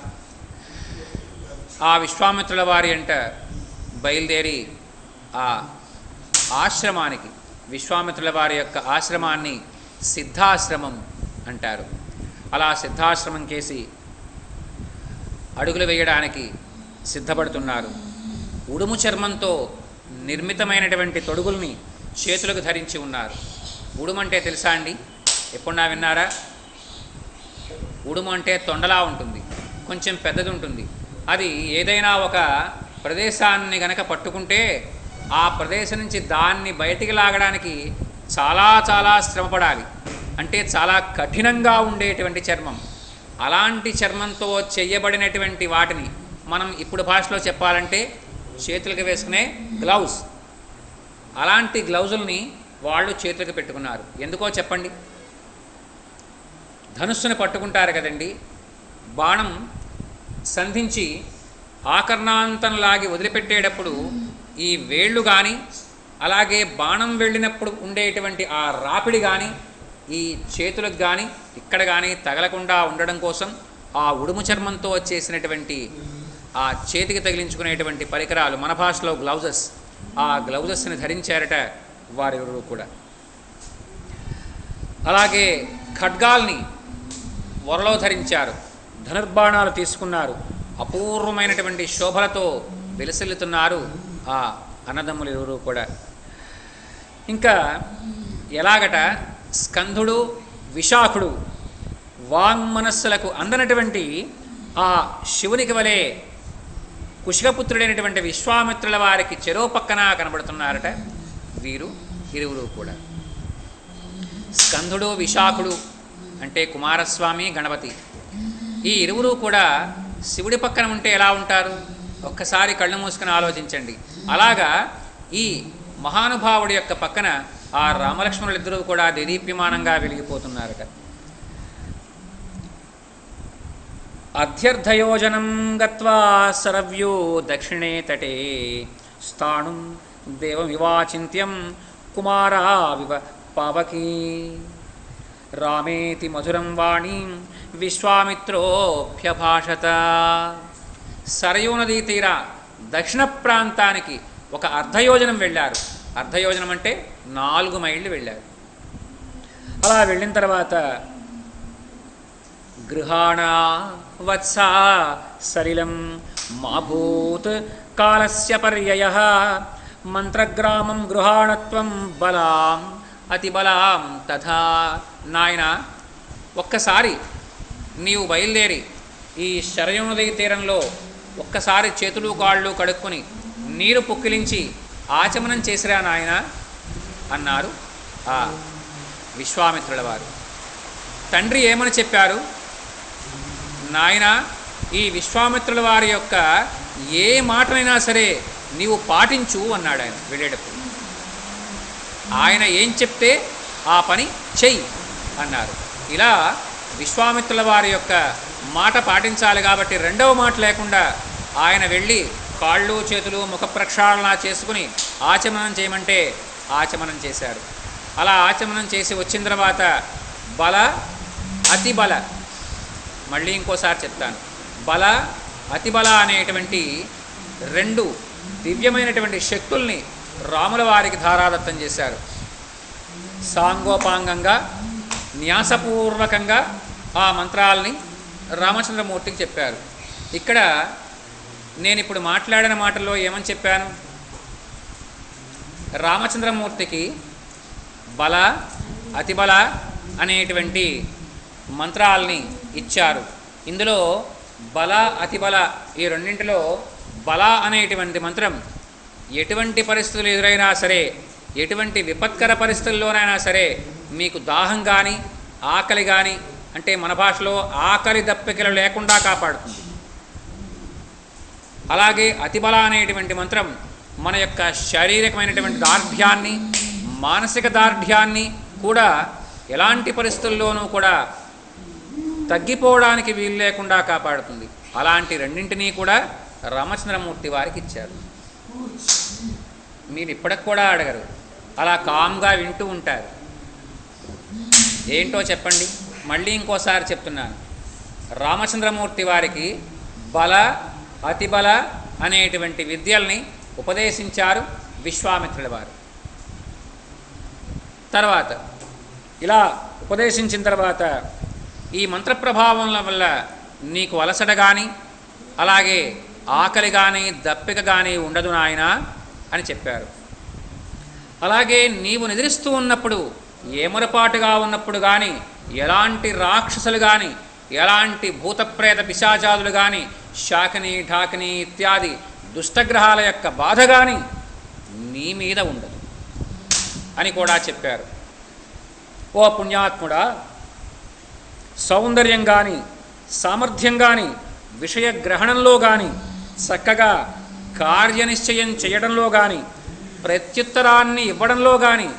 ఆ విశ్వామిత్రుల వారి అంట బయలుదేరి ఆ ఆశ్రమానికి, విశ్వామిత్రుల వారి యొక్క ఆశ్రమాన్ని సిద్ధాశ్రమం అంటారు. అలా సిద్ధాశ్రమం కేసి అడుగులు వేయడానికి సిద్ధపడుతున్నారు. ఉడుము చర్మంతో నిర్మితమైనటువంటి తొడుగుల్ని చేతులకు ధరించి ఉన్నారు. ఉడుమంటే తెలుసా అండి? ఎప్పుడన్నా విన్నారా? ఉడుము అంటే తొండలా ఉంటుంది, కొంచెం పెద్దది ఉంటుంది. అది ఏదైనా ఒక ప్రదేశాన్ని గనక పట్టుకుంటే ఆ ప్రదేశం నుంచి దాన్ని బయటికి లాగడానికి చాలా చాలా శ్రమపడాలి. అంటే చాలా కఠినంగా ఉండేటువంటి చర్మం. అలాంటి చర్మంతో చేయబడినటువంటి వాటిని మనం ఇప్పుడు భాషలో చెప్పాలంటే చేతులకు వేసుకునే గ్లౌజ్, అలాంటి గ్లౌజుల్ని వాళ్ళు చేతులకు పెట్టుకున్నారు. ఎందుకో చెప్పండి? ధనుస్సును పట్టుకుంటారు కదండి, బాణం సంధించి ఆకర్ణాంతం లాగి వదిలిపెట్టేటప్పుడు ఈ వేళ్ళు కానీ అలాగే బాణం వెళ్ళినప్పుడు ఉండేటువంటి ఆ రాపిడి కానీ ఈ చేతులకు కానీ ఇక్కడ కానీ తగలకుండా ఉండడం కోసం ఆ ఉడుము చర్మంతో చేసినటువంటి ఆ చేతికి తగిలించుకునేటువంటి పరికరాలు, మన భాషలో గ్లౌజెస్, ఆ గ్లౌజెస్ని ధరించారట వారెవరు కూడా. అలాగే ఖడ్గాల్ని వరలో ధరించారు, ధనుర్బాణాలు తీసుకున్నారు, అపూర్వమైనటువంటి శోభలతో వెలసిల్లుతున్నారు ఆ అన్నదమ్ములు ఎవరు కూడా. ఇంకా ఎలాగట స్కంధుడు విశాఖుడు వాంగ్మనస్సులకు అందనటువంటి ఆ శివునికి వలె కుశికపుత్రుడైనటువంటి విశ్వామిత్రుల వారికి చెరో పక్కన కనబడుతున్నారట వీరు ఇరువురు కూడా. స్కంధుడు విశాఖుడు అంటే కుమారస్వామి గణపతి, ఈ ఇరువురు కూడా శివుడి పక్కన ఉంటే ఎలా ఉంటారు ఒక్కసారి కళ్ళు మూసుకుని ఆలోచించండి. అలాగా ఈ మహానుభావుడి యొక్క పక్కన ఆ రామలక్ష్మణులిద్దరూ కూడా దేదీప్యమానంగా వెలిగిపోతున్నారట. అధ్యర్థయోజనం గత్వా సరవ్యో దక్షిణే తటే స్థాణుం దేవమివాచింత్యం కుమారావివ పావకీ రామేతి మధురం వాణీం విశ్వామిత్రోభ్యభాషత. సరయూ నదీ తీర దక్షిణ ప్రాంతానికి ఒక అర్ధయోజనం వెళ్ళారు. అర్ధయోజనం అంటే 4 మైళ్ళు వెళ్ళారు. అలా వెళ్ళిన తర్వాత గృహాణా వత్సా సలిలం మాభూత్ కాలస్య పర్యయః మంత్రగ్రామం గృహాణత్వం బలాం అతిబలాం తథా. నాయన ఒక్కసారి నీవు బయలుదేరి ఈ శరయూ నదీ తీరంలో ఒక్కసారి చేతులు కాళ్ళు కడుక్కొని నీరు పుక్కిలించి ఆచమనం చేసిరా నాయన అన్నారు ఆ విశ్వామిత్రుల వారు. తండ్రి ఏమని చెప్పారు? నాయన ఈ విశ్వామిత్రుల వారి యొక్క ఏ మాటనైనా సరే నీవు పాటించు అన్నాడు ఆయన వెళ్ళేటప్పుడు. ఆయన ఏం చెప్తే ఆ పని చెయ్యి అన్నారు. ఇలా విశ్వామిత్రుల వారి యొక్క మాట పాటించాలి కాబట్టి రెండవ మాట లేకుండా ఆయన వెళ్ళి కాళ్ళు చేతులు ముఖ ప్రక్షాళన చేసుకుని ఆచమనం చేయమంటే ఆచమనం చేశారు. అలా ఆచమనం చేసి వచ్చిన తర్వాత బల అతిబల, మళ్ళీ ఇంకోసారి చెప్తాను, బల అతిబల అనేటువంటి 2 దివ్యమైనటువంటి శక్తుల్ని రాముల వారికి ధారాదత్తం చేశారు. సాంగోపాంగంగా న్యాసపూర్వకంగా ఆ మంత్రాలని రామచంద్రమూర్తికి చెప్పారు. ఇక్కడ నేను ఇప్పుడు మాట్లాడిన మాటల్లో ఏమని చెప్పాను? రామచంద్రమూర్తికి బల అతిబల అనేటువంటి మంత్రాలని ఇచ్చారు. ఇందులో బల అతిబల ఈ రెండింటిలో బల అనేటువంటి మంత్రం ఎటువంటి పరిస్థితులు ఎదురైనా సరే, ఎటువంటి విపత్కర పరిస్థితుల్లోనైనా సరే మీకు దాహం కానీ ఆకలి కానీ, అంటే మన భాషలో ఆకలి దప్పికలు లేకుండా కాపాడుతుంది. అలాగే అతిబల అనేటువంటి మంత్రం మన యొక్క శారీరకమైనటువంటి దార్ఢ్యాన్ని మానసిక దార్ఢ్యాన్ని కూడా ఎలాంటి పరిస్థితుల్లోనూ కూడా తగ్గిపోవడానికి వీలు లేకుండా కాపాడుతుంది. అలాంటి రెండింటినీ కూడా రామచంద్రమూర్తి వారికి ఇచ్చారు. మీరు ఇప్పటికి కూడా అడగరు, అలా కామ్గా వింటూ ఉంటారు. ఏంటో చెప్పండి. మళ్ళీ ఇంకోసారి చెప్తున్నాను, రామచంద్రమూర్తి వారికి బల అతిబల అనేటువంటి విద్యల్ని ఉపదేశించారు విశ్వామిత్రుల వారు. తర్వాత ఇలా ఉపదేశించిన తర్వాత ఈ మంత్రప్రభావం వల్ల నీకు అలసట కానీ అలాగే ఆకలి కానీ దప్పిక కానీ ఉండదు నాయనా అని చెప్పారు. అలాగే నీవు నిద్రిస్తూ ఉన్నప్పుడు ఏమరపాటుగా ఉన్నప్పుడు కానీ ఎలాంటి రాక్షసులు కానీ ఎలాంటి భూతప్రేత పిశాచాదులు కానీ శాకిని ఢాకిని ఇత్యాది దుష్టగ్రహాల యొక్క బాధ కానీ నీ మీద ఉండదు అని కూడా చెప్పారు. ఓ పుణ్యాత్ముడా, సౌందర్యం కానీ సామర్థ్యం కానీ విషయగ్రహణంలో కానీ చక్కగా కార్యనిశ్చయం చేయడంలో కానీ ప్రత్యుత్తరాన్ని ఇవ్వడంలో కానీ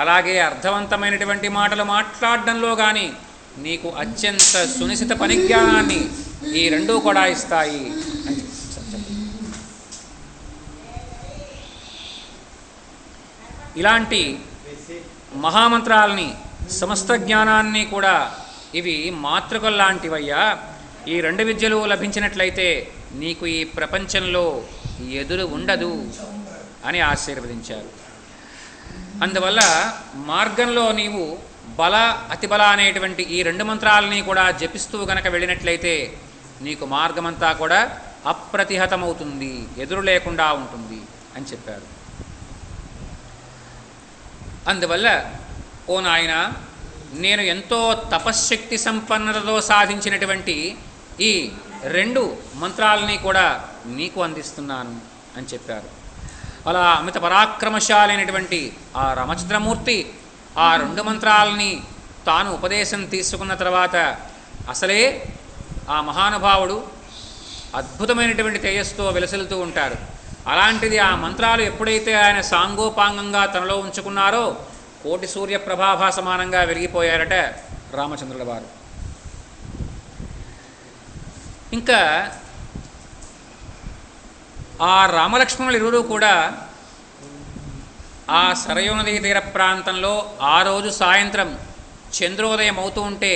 అలాగే అర్థవంతమైనటువంటి మాటలు మాట్లాడడంలో కానీ నీకు అత్యంత సునిశిత పరిజ్ఞానాన్ని ఈ రెండూ కూడా ఇస్తాయి అని ఇలాంటి మహామంత్రాలని సమస్త జ్ఞానాన్ని కూడా ఇవి మాతృకల్లాంటివయ్యా. ఈ 2 విద్యలు లభించినట్లయితే నీకు ఈ ప్రపంచంలో ఎదురు ఉండదు అని ఆశీర్వదించారు. అందువల్ల మార్గంలో నీవు బల అతిబల అనేటువంటి ఈ 2 మంత్రాలని కూడా జపిస్తూ గనక వెళ్ళినట్లయితే నీకు మార్గమంతా కూడా అప్రతిహతమవుతుంది, ఎదురు లేకుండా ఉంటుంది అని చెప్పారు. అందువల్ల ఓ నాయన, నేను ఎంతో తపశ్శక్తి సంపన్నతతో సాధించినటువంటి ఈ 2 మంత్రాలని కూడా నీకు అందిస్తున్నాను అని చెప్పారు. అలా అమిత పరాక్రమశాలైనటువంటి ఆ రామచంద్రమూర్తి ఆ 2 మంత్రాలని తాను ఉపదేశం తీసుకున్న తర్వాత అసలే ఆ మహానుభావుడు అద్భుతమైనటువంటి తేజస్సుతో వెలసిల్లుతూ ఉంటారు. అలాంటిది ఆ మంత్రాలు ఎప్పుడైతే ఆయన సాంగోపాంగంగా తనలో ఉంచుకున్నారో కోటి సూర్య ప్రభాభా సమానంగా వెలిగిపోయారట రామచంద్రుల వారు. ఇంకా ఆ రామలక్ష్మణులు ఇరువురు కూడా ఆ సరయూ నదీ తీర ప్రాంతంలో ఆ రోజు సాయంత్రం చంద్రోదయం అవుతూ ఉంటే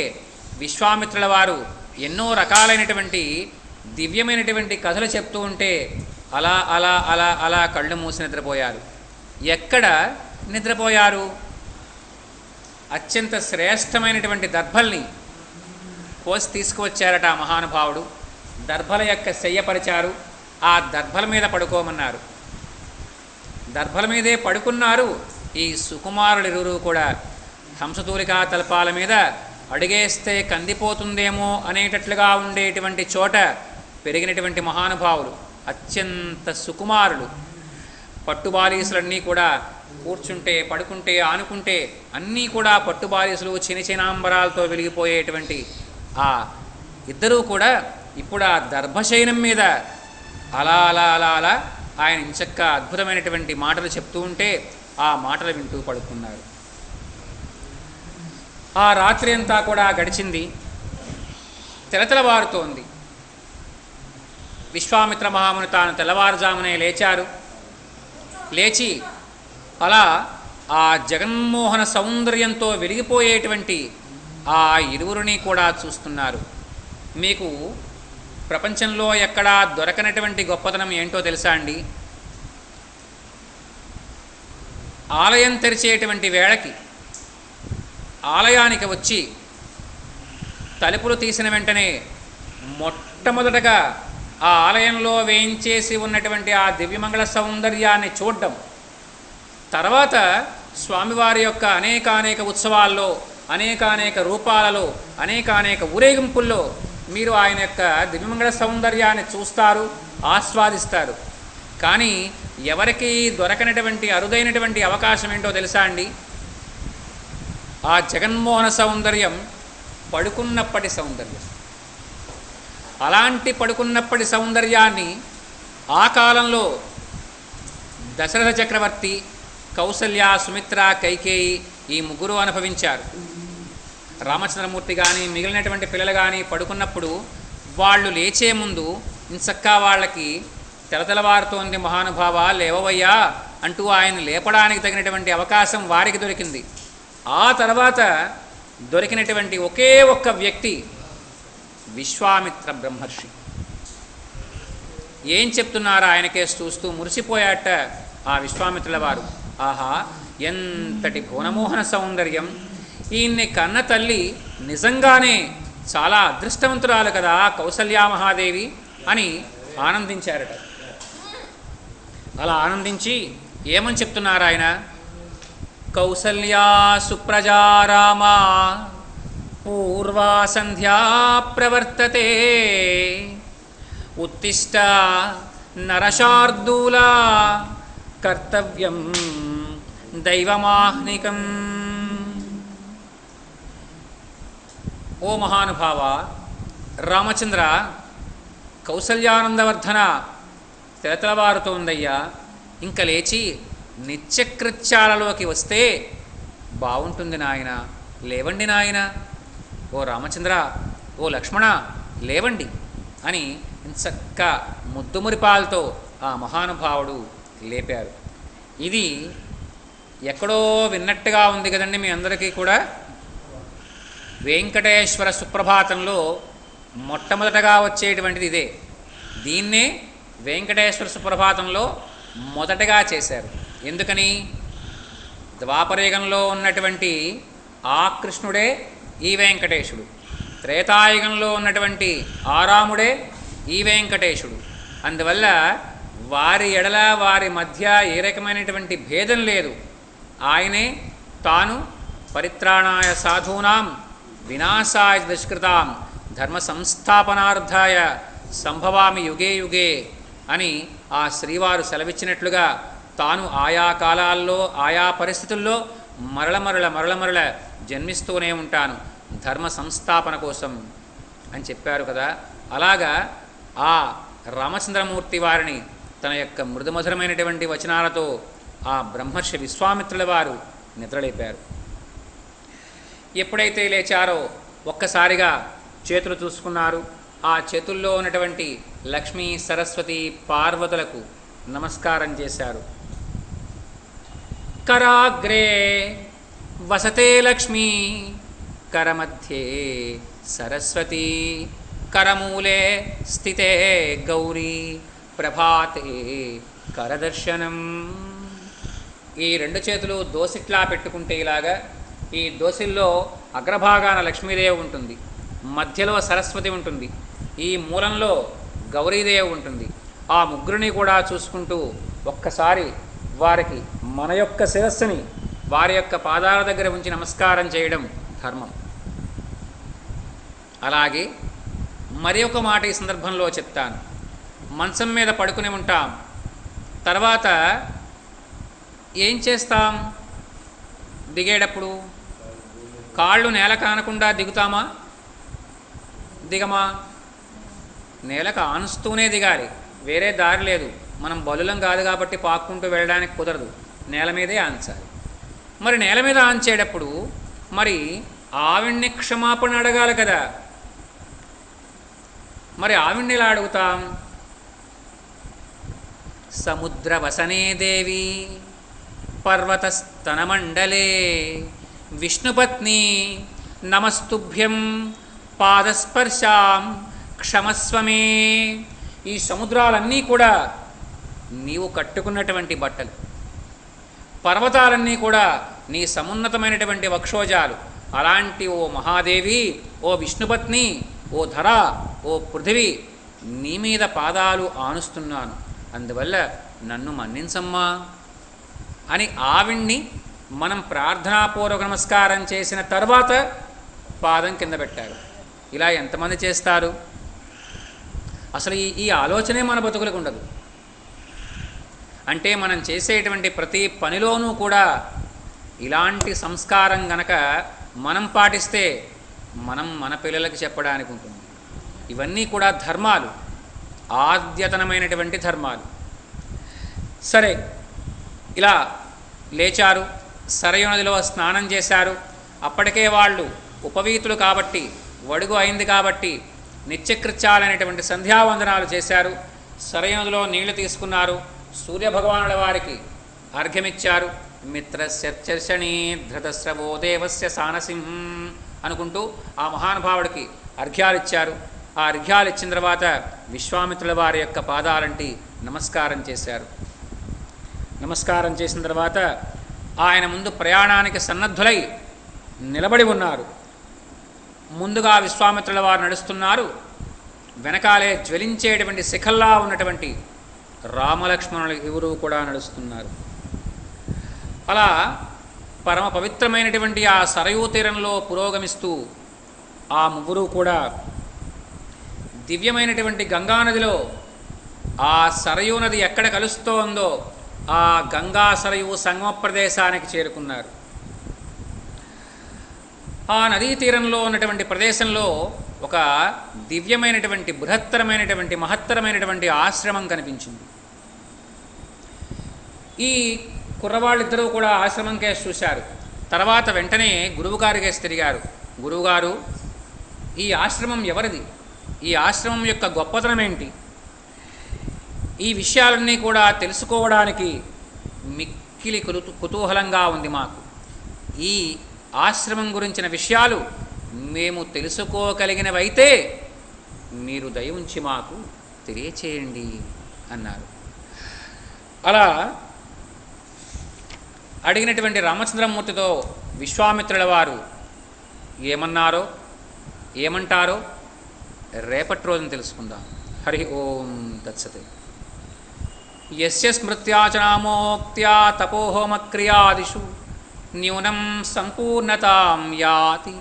విశ్వామిత్రుల వారు ఎన్నో రకాలైనటువంటి దివ్యమైనటువంటి కథలు చెప్తూ ఉంటే అలా అలా అలా అలా కళ్ళు మూసి నిద్రపోయారు. ఎక్కడ నిద్రపోయారు? అత్యంత శ్రేష్టమైనటువంటి దర్భల్ని కోసి తీసుకువచ్చారట ఆ మహానుభావుడు. దర్భల యొక్క శయ్యపరిచారు. ఆ దర్భల మీద పడుకోమన్నారు. దర్భల మీదే పడుకున్నారు. ఈ సుకుమారులు ఇరువురు కూడా హంసతూలికా తల్పాల మీద అడిగేస్తే కందిపోతుందేమో అనేటట్లుగా ఉండేటువంటి చోట పెరిగినటువంటి మహానుభావులు, అత్యంత సుకుమారులు. పట్టుబాలీసులన్నీ కూడా కూర్చుంటే, పడుకుంటే, ఆనుకుంటే అన్నీ కూడా పట్టుబాలీసులు చినచినాంబరాలతో వెలిగిపోయేటువంటి ఆ ఇద్దరూ కూడా ఇప్పుడు ఆ దర్భశయనం మీద అలా అలా అలా అలా ఆయన ఇంచక్క అద్భుతమైనటువంటి మాటలు చెప్తూ ఉంటే ఆ మాటలు వింటూ పడుకున్నారు. ఆ రాత్రి అంతా కూడా గడిచింది. తెలతెలవారుతోంది. విశ్వామిత్ర మహాముని తాను తెల్లవారుజామునే లేచారు. లేచి అలా ఆ జగన్మోహన సౌందర్యంతో వెలిగిపోయేటువంటి ఆ ఇరువురిని కూడా చూస్తున్నారు. మీకు ప్రపంచంలో ఎక్కడా దొరకనటువంటి గొప్పతనం ఏంటో తెలుసా అండి? ఆలయం తెరిచేటువంటి వేళకి ఆలయానికి వచ్చి తలుపులు తీసిన వెంటనే మొట్టమొదటగా ఆ ఆలయంలో వేయించేసి ఉన్నటువంటి ఆ దివ్యమంగళ సౌందర్యాన్ని చూడడం, తర్వాత స్వామివారి యొక్క అనేకానేక ఉత్సవాల్లో, అనేకానేక రూపాలలో, అనేకానేక ఊరేగింపుల్లో మీరు ఆయన యొక్క దివ్యమంగళ సౌందర్యాన్ని చూస్తారు, ఆస్వాదిస్తారు. కానీ ఎవరికి దొరకనటువంటి అరుదైనటువంటి అవకాశం ఏంటో తెలుసా అండి? ఆ జగన్మోహన సౌందర్యం పడుకున్నప్పటి సౌందర్యం. అలాంటి పడుకున్నప్పటి సౌందర్యాన్ని ఆ కాలంలో దశరథ చక్రవర్తి, కౌసల్య, సుమిత్ర, కైకేయి ఈ ముగ్గురు అనుభవించారు. రామచంద్రమూర్తి కానీ మిగిలినటువంటి పిల్లలు కానీ పడుకున్నప్పుడు వాళ్ళు లేచే ముందు ఇంచక్కా వాళ్ళకి తెలతెలవారుతోంది మహానుభావ లేవవయ్యా అంటూ ఆయన లేపడానికి తగినటువంటి అవకాశం వారికి దొరికింది. ఆ తర్వాత దొరికినటువంటి ఒకే ఒక్క వ్యక్తి విశ్వామిత్ర బ్రహ్మర్షి. ఏం చెప్తున్నారో ఆయనకే చూస్తూ మురిసిపోయాట ఆ విశ్వామిత్రుల వారు. ఆహా, ఎంతటి భువనమోహన సౌందర్యం! ఈయన్ని కన్న తల్లి నిజంగానే చాలా అదృష్టవంతురాలు కదా కౌసల్యామహాదేవి అని ఆనందించారట. అలా ఆనందించి ఏమని చెప్తున్నారు ఆయన? కౌసల్యా సుప్రజారామ పూర్వా సంధ్యా ప్రవర్తతే ఉత్తిష్ట నరశార్దూల కర్తవ్యం దైవమాహ్నికం. ఓ మహానుభావ రామచంద్ర, కౌసల్యానందవర్ధన తెలతెలవారుతోందయ్యా. ఇంక లేచి నిత్యకృత్యాలలోకి వస్తే బాగుంటుంది నాయన. లేవండి నాయన. ఓ రామచంద్ర, ఓ లక్ష్మణ, లేవండి అని ఇంచక్క ముద్దుమురిపాలతో ఆ మహానుభావుడు లేపారు. ఇది ఎక్కడో విన్నట్టుగా ఉంది కదండి మీ అందరికీ కూడా. వెంకటేశ్వర సుప్రభాతంలో మొట్టమొదటగా వచ్చేటువంటిది ఇదే. దీన్నే వెంకటేశ్వర సుప్రభాతంలో మొదటగా చేశారు. ఎందుకని? ద్వాపరయుగంలో ఉన్నటువంటి ఆ కృష్ణుడే ఈ వెంకటేశుడు, త్రేతాయుగంలో ఉన్నటువంటి ఆ రాముడే ఈ వెంకటేశుడు. అందువల్ల వారి ఎడల వారి మధ్య ఏ రకమైనటువంటి భేదం లేదు. ఆయనే తాను పరిత్రాణాయ సాధూనాం వినాశాయ దుష్కృతాం ధర్మ సంస్థాపనార్థాయ సంభవామి యుగే యుగే అని ఆ శ్రీవారు సెలవిచ్చినట్లుగా తాను ఆయా కాలాల్లో ఆయా పరిస్థితుల్లో మరల జన్మిస్తూనే ఉంటాను ధర్మ సంస్థాపన కోసం అని చెప్పారు కదా. అలాగా ఆ రామచంద్రమూర్తి వారిని తన యొక్క మృదుమధురమైనటువంటి వచనాలతో ఆ బ్రహ్మర్షి విశ్వామిత్రుల వారు నిద్రలేపారు. ఎప్పుడైతే లేచారో ఒక్కసారిగా చేతులు చూసుకున్నారు. ఆ చేతుల్లో ఉన్నటువంటి లక్ష్మీ సరస్వతి పార్వతులకు నమస్కారం చేశారు. కరాగ్రే వసతే లక్ష్మీ కరమధ్యే సరస్వతి కరమూలే స్థితే గౌరీ ప్రభాతే కరదర్శనం. ఈ రెండు చేతులు దోసిట్లా పెట్టుకుంటే ఇలాగా, ఈ దోసిల్లో అగ్రభాగాన లక్ష్మీదేవి ఉంటుంది, మధ్యలో సరస్వతి ఉంటుంది, ఈ మూలంలో గౌరీదేవి ఉంటుంది. ఆ ముగ్గురిని కూడా చూసుకుంటూ ఒక్కసారి వారికి మన యొక్క శిరస్సుని వారి యొక్క పాదాల దగ్గర ఉంచి నమస్కారం చేయడం ధర్మం. అలాగే మరి ఒక మాట ఈ సందర్భంలో చెప్తాను. మంచం మీద పడుకుని ఉంటాం, తర్వాత ఏం చేస్తాం? దిగేటప్పుడు కాళ్ళు నేల కానకుండా దిగుతామా? దిగమా? నేలకు ఆనుస్తూనే దిగాలి, వేరే దారి లేదు. మనం బలులం కాదు కాబట్టి పాక్కుంటూ వెళ్ళడానికి కుదరదు, నేల మీదే ఆంచాలి. మరి నేల మీద ఆంచేటప్పుడు మరి ఆవిడ్ని క్షమాపణ అడగాలి కదా. మరి ఆవిడ్ని ఎలా అడుగుతాం? సముద్రవసనే దేవి పర్వతస్తనమండలే విష్ణుపత్ని నమస్తుభ్యం పాదస్పర్శాం క్షమస్వమే. ఈ సముద్రాలన్నీ కూడా నీవు కట్టుకున్నటువంటి బట్టలు, పర్వతాలన్నీ కూడా నీ సమున్నతమైనటువంటి వక్షోజాలు. అలాంటి ఓ మహాదేవి, ఓ విష్ణుపత్ని, ఓ ధర, ఓ పృథివీ, నీ మీద పాదాలు ఆనుస్తున్నాను, అందువల్ల నన్ను మన్నించమ్మా అని ఆవిడ్ని మనం ప్రార్థనాపూర్వక నమస్కారం చేసిన తర్వాత పాదం కింద పెట్టారు. ఇలా ఎంతమంది చేస్తారు? అసలు ఈ ఆలోచనే మన బతుకులకు ఉండదు. అంటే మనం చేసేటువంటి ప్రతి పనిలోనూ కూడా ఇలాంటి సంస్కారం గనక మనం పాటిస్తే మనం మన పిల్లలకి చెప్పడానికి ఉంటుంది. ఇవన్నీ కూడా ధర్మాలు, ఆద్యతనమైనటువంటి ధర్మాలు. సరే, ఇలా లేచారు, సరయూ నదిలో స్నానం చేశారు. అప్పటికే వాళ్ళు ఉపవీతులు కాబట్టి, వడుగు అయింది కాబట్టి నిత్యకృత్యాలైనటువంటి సంధ్యావందనాలు చేశారు. సరయూ నదిలో నీళ్లు తీసుకున్నారు, సూర్యభగవానుల వారికి అర్ఘ్యమిచ్చారు. మిత్రశర్చర్షణీ ధృతస్రవో దేవస్య సానసింహం అనుకుంటూ ఆ మహానుభావుడికి అర్ఘ్యాలు ఇచ్చారు. ఆ అర్ఘ్యాలు ఇచ్చిన తర్వాత విశ్వామిత్రుల వారి యొక్క పాదాలంటి నమస్కారం చేశారు. నమస్కారం చేసిన తర్వాత ఆయన ముందు ప్రయాణానికి సన్నద్ధులై నిలబడి ఉన్నారు. ముందుగా విశ్వామిత్రుల వారు నడుస్తున్నారు, వెనకాలే జ్వలించేటువంటి శిఖల్లా ఉన్నటువంటి రామలక్ష్మణులు ఇరువురు కూడా నడుస్తున్నారు. అలా పరమ పవిత్రమైనటువంటి ఆ సరయూ తీరంలో పురోగమిస్తూ ఆ ముగ్గురు కూడా దివ్యమైనటువంటి గంగానదిలో ఆ సరయూ నది ఎక్కడ కలుస్తోందో ఆ గంగా సరయూ సంగమ ప్రదేశానికి చేరుకున్నారు. ఆ నదీ తీరంలో ఉన్నటువంటి ప్రదేశంలో ఒక దివ్యమైనటువంటి బృహత్తరమైనటువంటి మహత్తరమైనటువంటి ఆశ్రమం కనిపించింది. ఈ కుర్రవాళ్ళిద్దరూ కూడా ఆశ్రమం కేసి చూశారు. తర్వాత వెంటనే గురువుగారి కేసి తిరిగారు. గురువుగారు, ఈ ఆశ్రమం ఎవరిది? ఈ ఆశ్రమం యొక్క గొప్పతనం ఏంటి? ఈ విషయాలన్నీ కూడా తెలుసుకోవడానికి మిక్కిలి కుతూహలంగా ఉంది మాకు. ఈ ఆశ్రమం గురించిన విషయాలు మేము తెలుసుకోగలిగినవైతే మీరు దయ ఉంచి మాకు తెలియచేయండి అన్నారు. అలా అడిగినటువంటి రామచంద్రమూర్తితో విశ్వామిత్రుల వారు ఏమంటారో రేపటి రోజున తెలుసుకుందాం. హరి ఓం తత్సత్. యస్య స్మృత్యాచనామోక్త్యా తపోహోమక్రియాదిషు న్యూనం సంపూర్ణతాం యాతి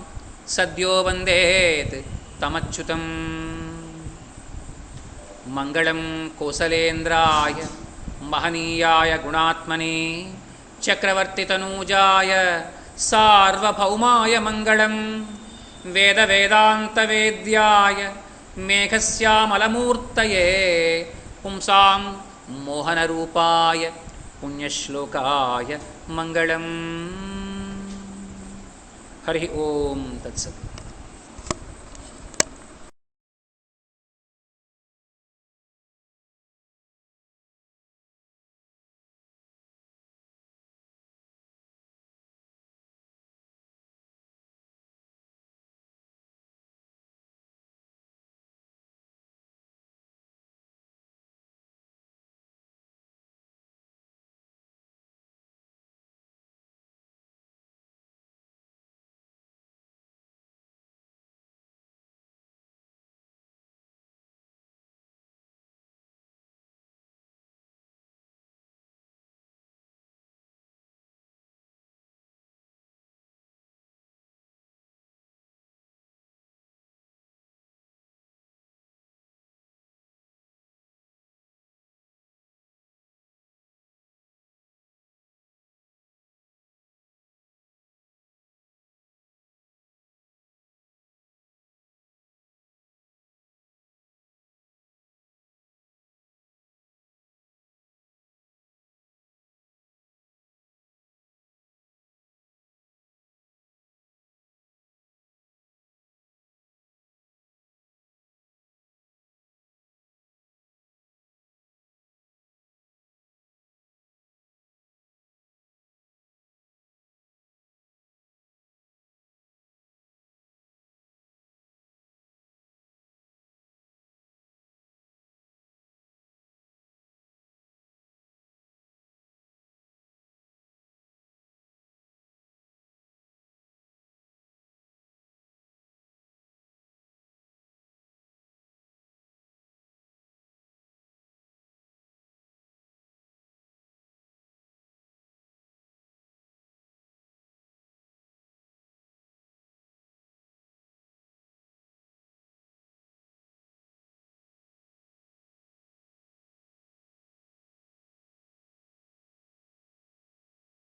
సద్యో వందేత్ తమచ్యుతం. మంగళం కోసలేంద్రాయ మహనీయాయ గుణాత్మనే చక్రవర్తితనూజాయ సార్వభౌమాయ మంగళం. వేదవేదాంతవేద్యాయ మేఘశ్యామలమూర్తయే పుంసాం మోహనరూపాయ పుణ్యశ్లోకాయ మంగళం. హరి ఓం తత్సత్.